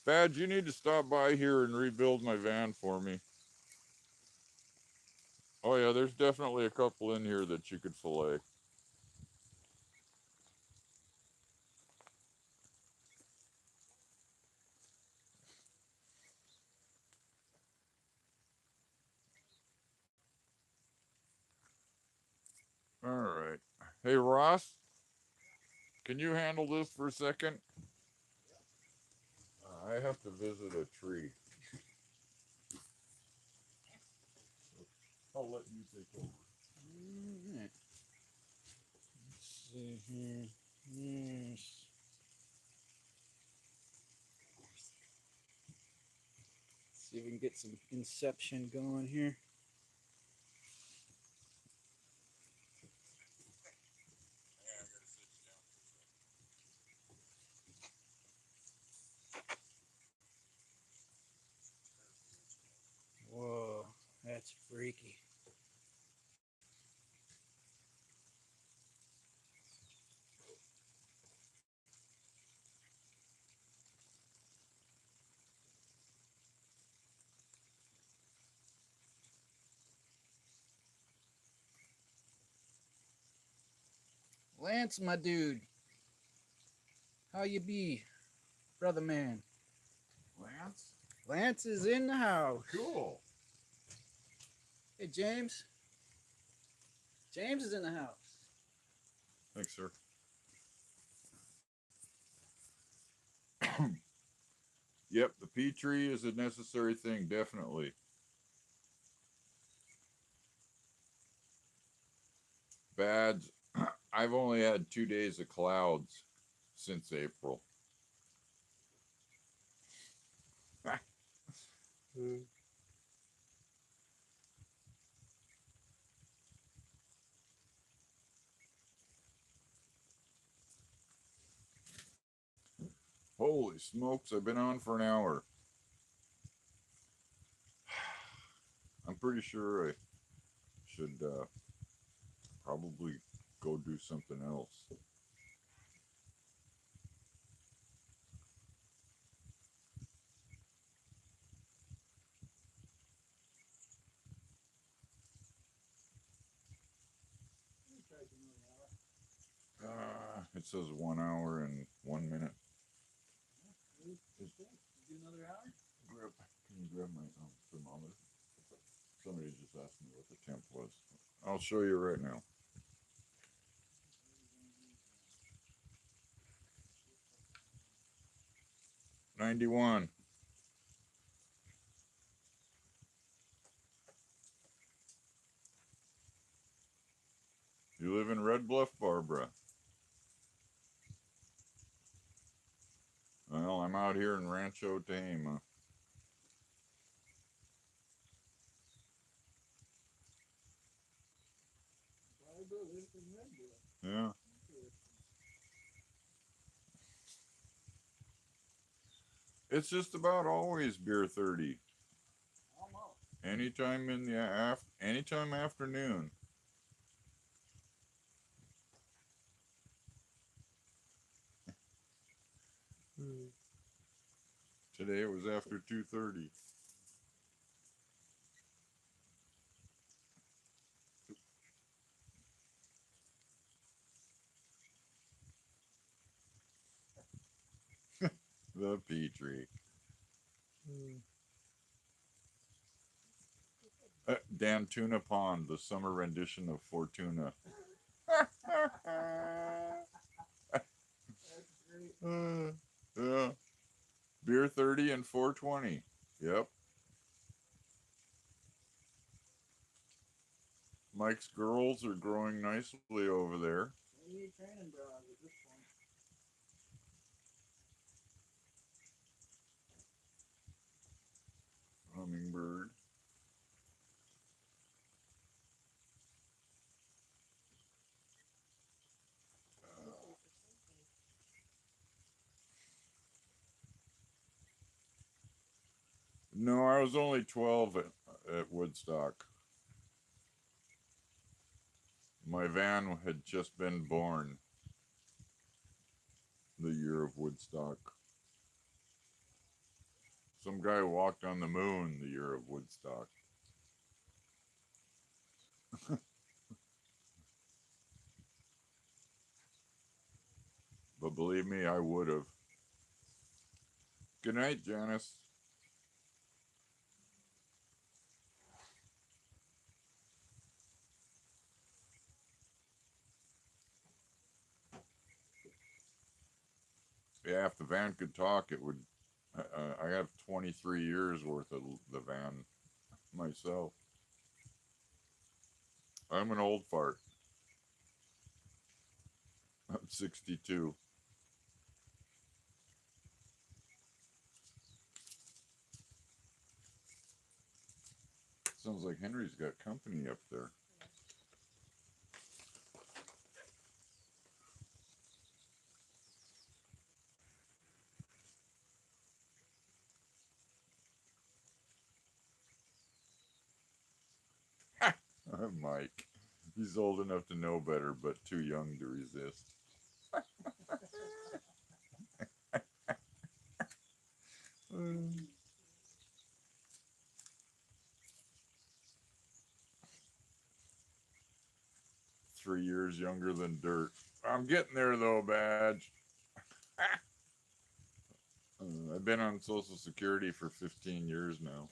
Badge, you need to stop by here and rebuild my van for me. Oh yeah, there's definitely a couple in here that you could fillet. All right. Hey, Ross, can you handle this for a second? I have to visit a tree. I'll let you take over. Alright. Let's see here. Yes. See if we can get some inception going here. Whoa, that's freaky. Lance, my dude. How you be, brother man? Lance? Lance is in the house. Cool. Hey, James. James is in the house. Thanks, sir. Yep, the pea tree is a necessary thing, definitely. Bad. I've only had 2 days of clouds since April. Holy smokes, I've been on for an hour. I'm pretty sure I should probably go do something else. It says 1 hour and 1 minute. Do another hour? Can you grab my thermometer? Somebody just asked me what the temp was. I'll show you right now. 91. You live in Red Bluff, Barbara? Well, I'm out here in Rancho Tehama. Barbara lives in Red Bluff. Yeah. It's just about always beer 30. Almost. Anytime in the anytime afternoon. Today it was after 2:30. The Petrie. Dan Tuna Pond, the summer rendition of Fortuna. That's great. Yeah. Beer 30 and 420. Yep. Mike's girls are growing nicely over there. They need training bras at this point. Hummingbird. No, I was only 12 at Woodstock. My van had just been born the year of Woodstock. Some guy walked on the moon the year of Woodstock. But believe me, I would have. Good night, Janice. Yeah, if the van could talk, it would. I have 23 years worth of the van myself. I'm an old fart. I'm 62. Sounds like Henry's got company up there. Mike. He's old enough to know better, but too young to resist. 3 years younger than dirt. I'm getting there though, Badge. I've been on Social Security for 15 years now.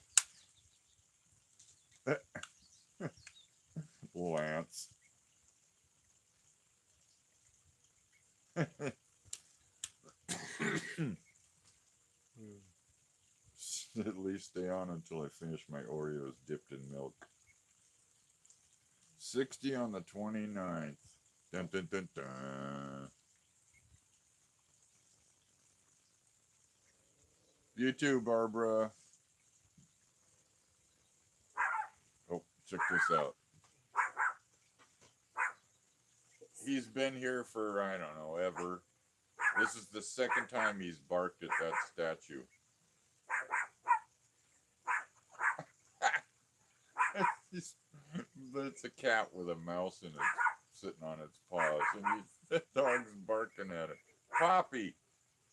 Lance. At least stay on until I finish my Oreos dipped in milk. 60 on the 29th. Dun, dun, dun, dun. You too, Barbara. Oh, check this out. He's been here for, I don't know, ever. This is the second time he's barked at that statue. It's a cat with a mouse in it, sitting on its paws, and the dog's barking at it. Poppy,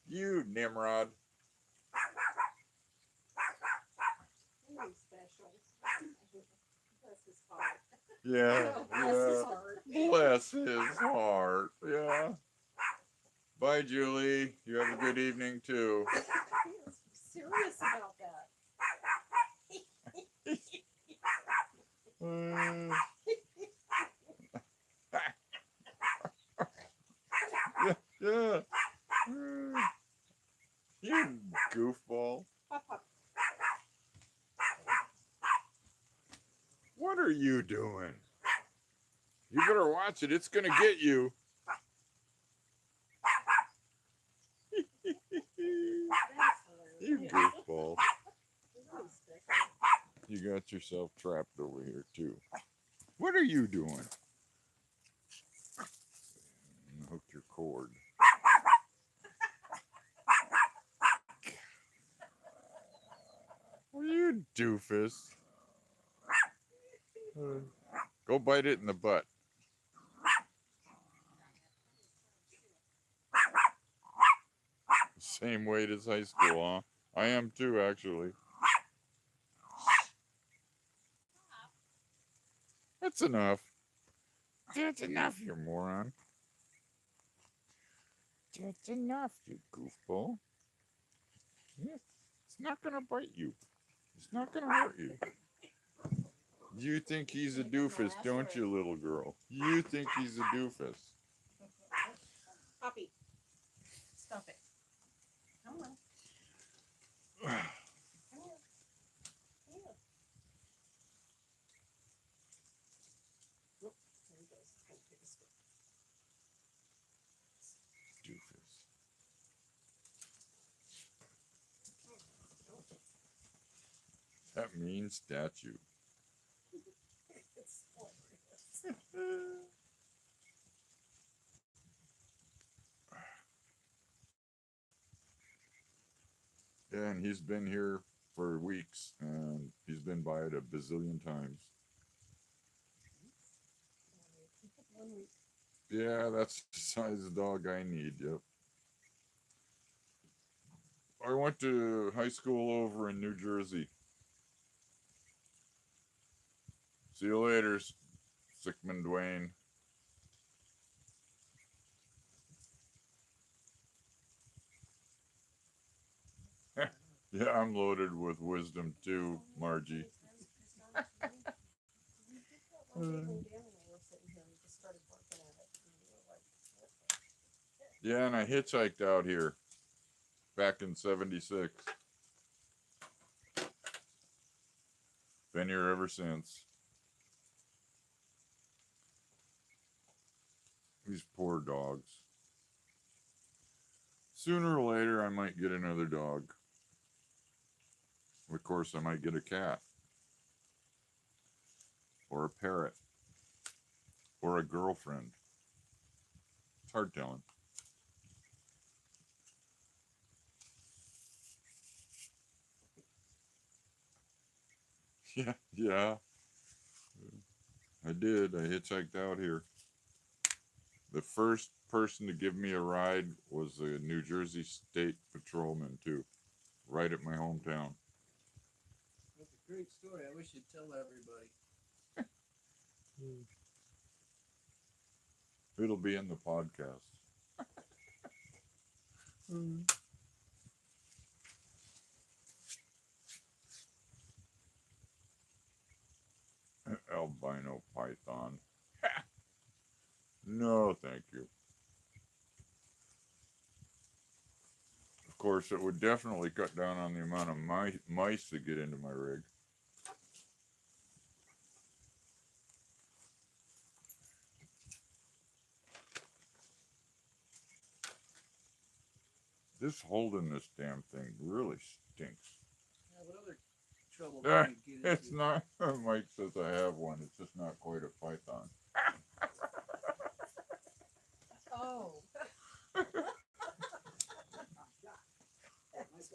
you Nimrod. Really special. Bless his heart. Yeah, Bless his yeah. heart. Bless his heart. Yeah. Bye, Julie. You have a good evening too. He is serious about that. Yeah, yeah. You goofball. What are you doing? You better watch it. It's gonna get you. You goofball. You got yourself trapped over here too. What are you doing? Hook your cord. Well, you doofus. Go bite it in the butt. Same weight as high school, huh? I am too, actually. That's enough. That's enough, you moron. That's enough, you goofball. It's not gonna bite you. It's not gonna hurt you. You think he's a doofus, don't you, little girl? You think he's a doofus. Poppy, stop it. Come on. Come here. Here. Nope. There he goes. Trying to take a stick. Doofus. That mean statue. It's hilarious. Yeah, and he's been here for weeks, and he's been by it a bazillion times. 1 week. Yeah, that's the size of dog I need, yep. I went to high school over in New Jersey. See you later, Sickman Dwayne. Yeah, I'm loaded with wisdom too, Margie. Yeah, and I hitchhiked out here back in '76. Been here ever since. These poor dogs. Sooner or later, I might get another dog. Of course, I might get a cat. Or a parrot. Or a girlfriend. It's hard telling. Yeah, yeah. I did. I hitchhiked out here. The first person to give me a ride was a New Jersey State Patrolman, too. Right at my hometown. That's a great story. I wish you'd tell everybody. It'll be in the podcast. Albino python. No, thank you. Of course, it would definitely cut down on the amount of mice that get into my rig. This holding this damn thing really stinks. Yeah, what other trouble Ah, can you get it's into? not. Mike says I have one. It's just not quite a python. Oh.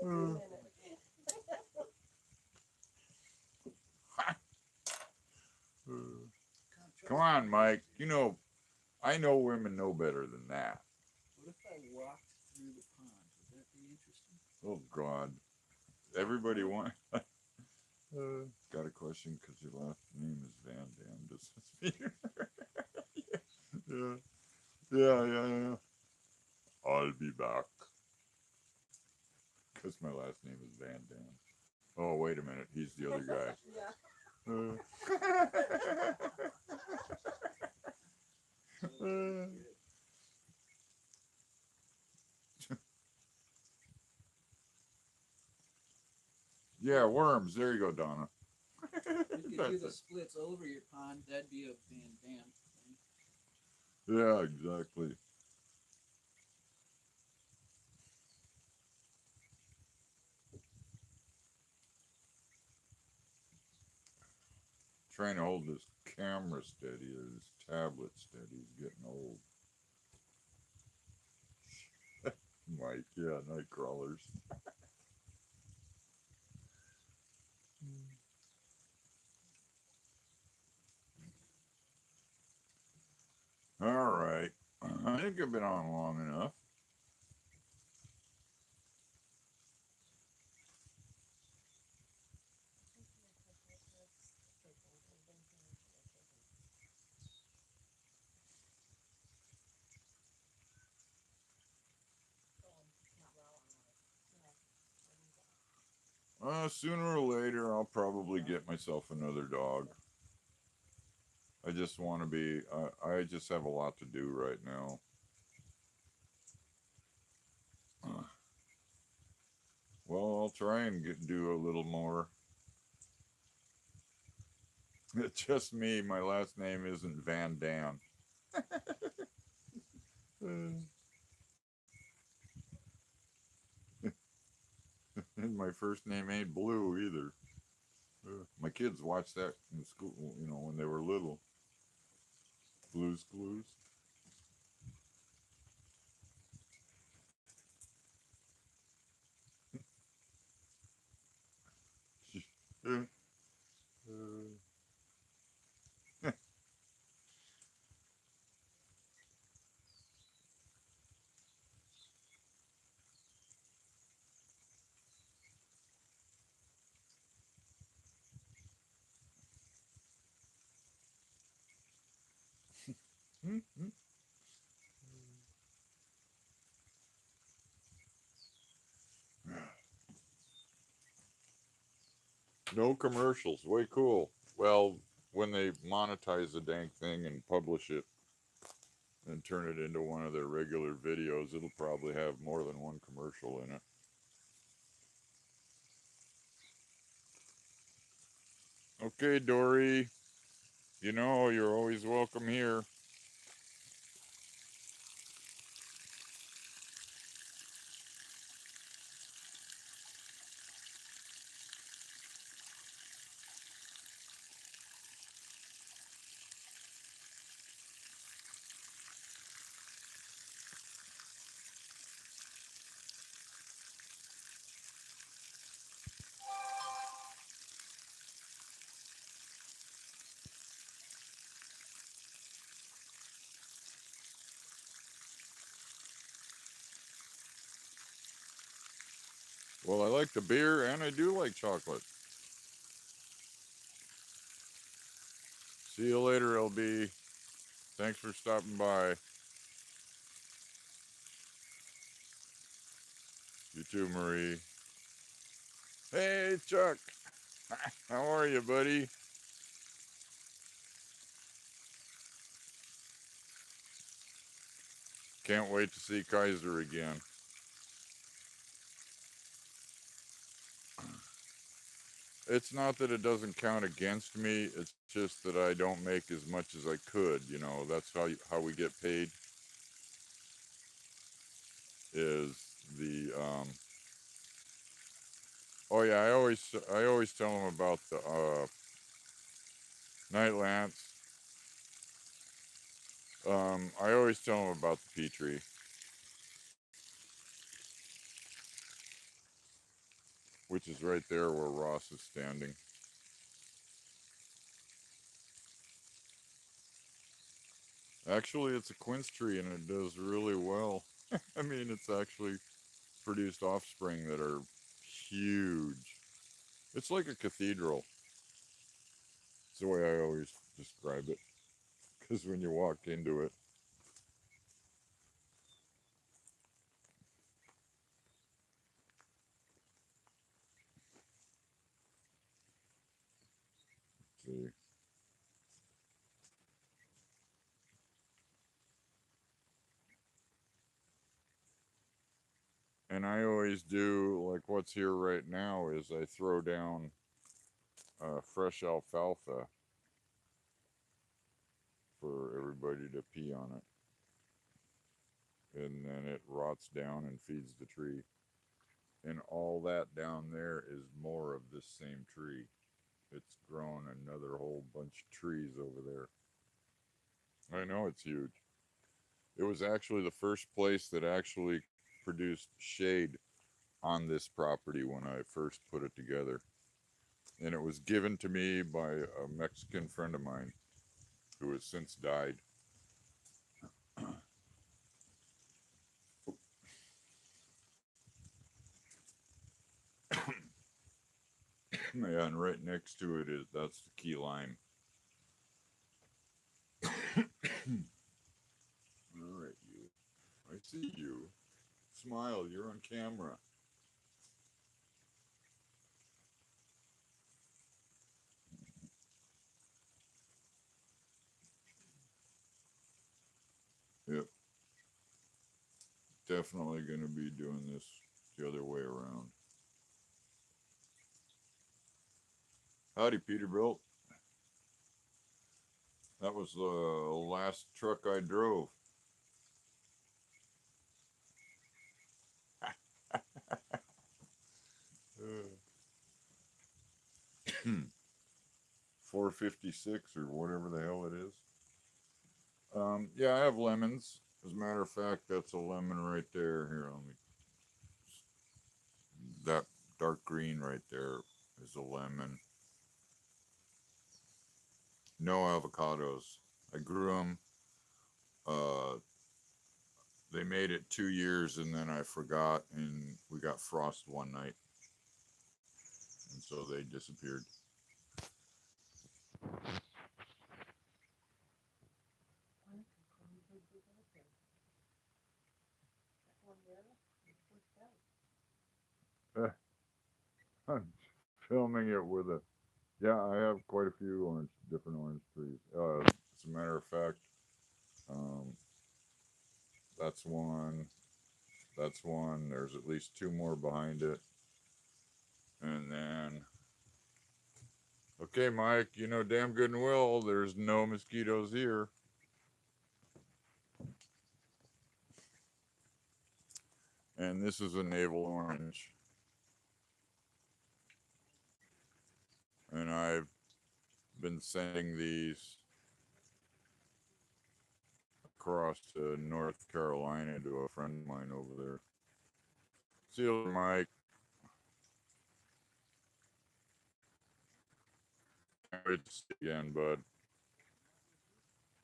Hmm. Come on, Mike. You know, I know women know better than that. What if I walked through the pond? Would that be interesting? Oh God. Everybody want. Got a question because your last name is Van Dam. Does this mean? Yeah. Yeah. I'll be back. Because my last name is Van Dam. Oh, wait a minute. He's the other guy. Yeah. Yeah, worms. There you go, Donna. We could do the splits over your pond. That'd be a Van Dam thing. Yeah, exactly. Trying to hold this camera steady or this tablet steady is getting old. Mike, yeah, night crawlers. All right. I think I've been on long enough. Sooner or later, I'll probably get myself another dog. I just want to be. I just have a lot to do right now. Well, I'll try and do a little more. It's just me. My last name isn't Van Dam. And my first name ain't Blue either. My kids watched that in school, when they were little. Blues Clues. No commercials. Way cool. Well, when they monetize the dang thing and publish it and turn it into one of their regular videos, it'll probably have more than one commercial in it. Okay, Dory. You're always welcome here. Well, I like the beer and I do like chocolate. See you later, LB. Thanks for stopping by. You too, Marie. Hey, Chuck. How are you, buddy? Can't wait to see Kaiser again. It's not that it doesn't count against me. It's just that I don't make as much as I could. That's how we get paid. Is the Oh yeah, I always tell them about the night lance. I always tell them about the Petrie, which is right there where Ross is standing. Actually, it's a quince tree and it does really well. I mean, it's actually produced offspring that are huge. It's like a cathedral. It's the way I always describe it. Because when you walk into it, See. And I always do, like what's here right now is I throw down fresh alfalfa for everybody to pee on it. And then it rots down and feeds the tree. And all that down there is more of this same tree. It's grown another whole bunch of trees over there. I know it's huge. It was actually the first place that actually produced shade on this property when I first put it together. And it was given to me by a Mexican friend of mine who has since died. Yeah, and right next to it is that's the key lime. All right, you. I see you. Smile, you're on camera. Yep. Definitely going to be doing this the other way around. Howdy, Peterbilt. That was the last truck I drove. 456 or whatever the hell it is. Yeah, I have lemons. As a matter of fact, that's a lemon right there. Here, let me. That dark green right there is a lemon. No avocados. I grew them. They made it 2 years and then I forgot, and we got frost one night, and so they disappeared. I'm filming it with a. Yeah, I have quite a few different orange trees. As a matter of fact, um, that's one. That's one. There's at least two more behind it, and then. Okay, Mike, you know damn good and well there's no mosquitoes here. And this is a navel orange. And I've been sending these across to North Carolina to a friend of mine over there. See you later, Mike. Can't wait to see you again, bud.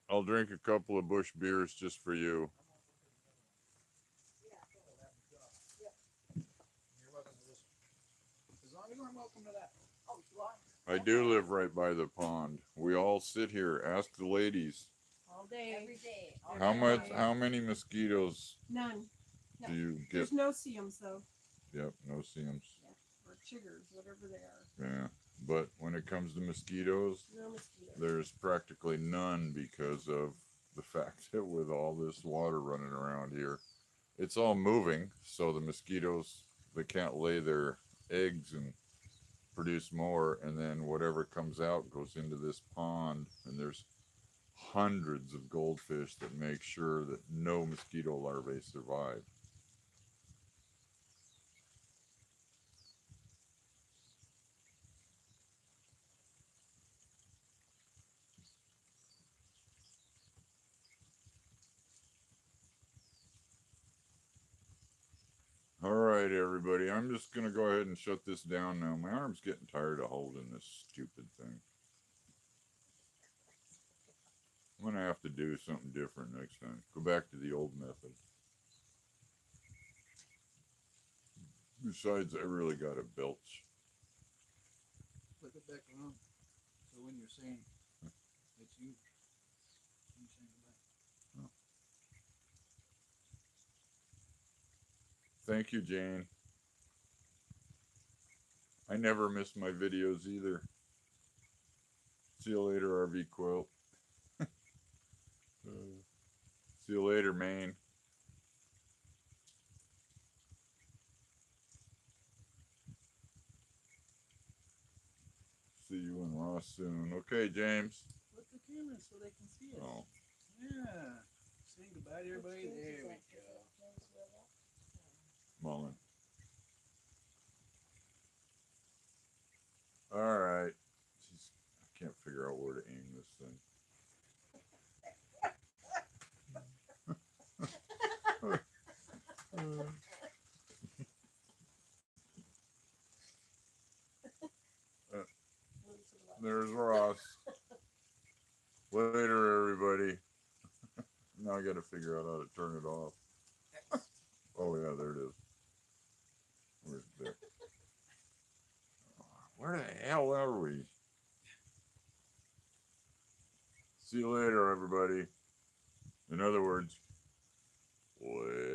I'll drink a couple of Bush beers just for you. As long as I'm welcome to that. I do live right by the pond. We all sit here. Ask the ladies. All day. Every day. How Every much? day. How many mosquitoes None. do you get? There's no seams though. Yep, no seams. Or chiggers, whatever they are. Yeah, but when it comes to mosquitoes, No mosquitoes. there's practically none because of the fact that with all this water running around here, it's all moving. So the mosquitoes, they can't lay their eggs and produce more, and then whatever comes out goes into this pond, and there's hundreds of goldfish that make sure that no mosquito larvae survive. All right, everybody. I'm just going to go ahead and shut this down now. My arm's getting tired of holding this stupid thing. I'm going to have to do something different next time. Go back to the old method. Besides, I really got a belch. Flip it back around. So when you're saying it's you, you're saying it back. Thank you, Jane. I never miss my videos either. See you later, RV Quilt. See you later, Maine. See you in Ross soon. Okay, James. Look the camera so they can see us. Oh, Yeah. Saying goodbye to everybody. James There is we that? go. James know that? Mullen. All right. Jeez, I can't figure out where to aim this thing. Move to the left. There's Ross. Later, everybody. Now I got to figure out how to turn it off. Oh yeah, there it is. Where's Vic? Where the hell are we? See you later, everybody. In other words, later.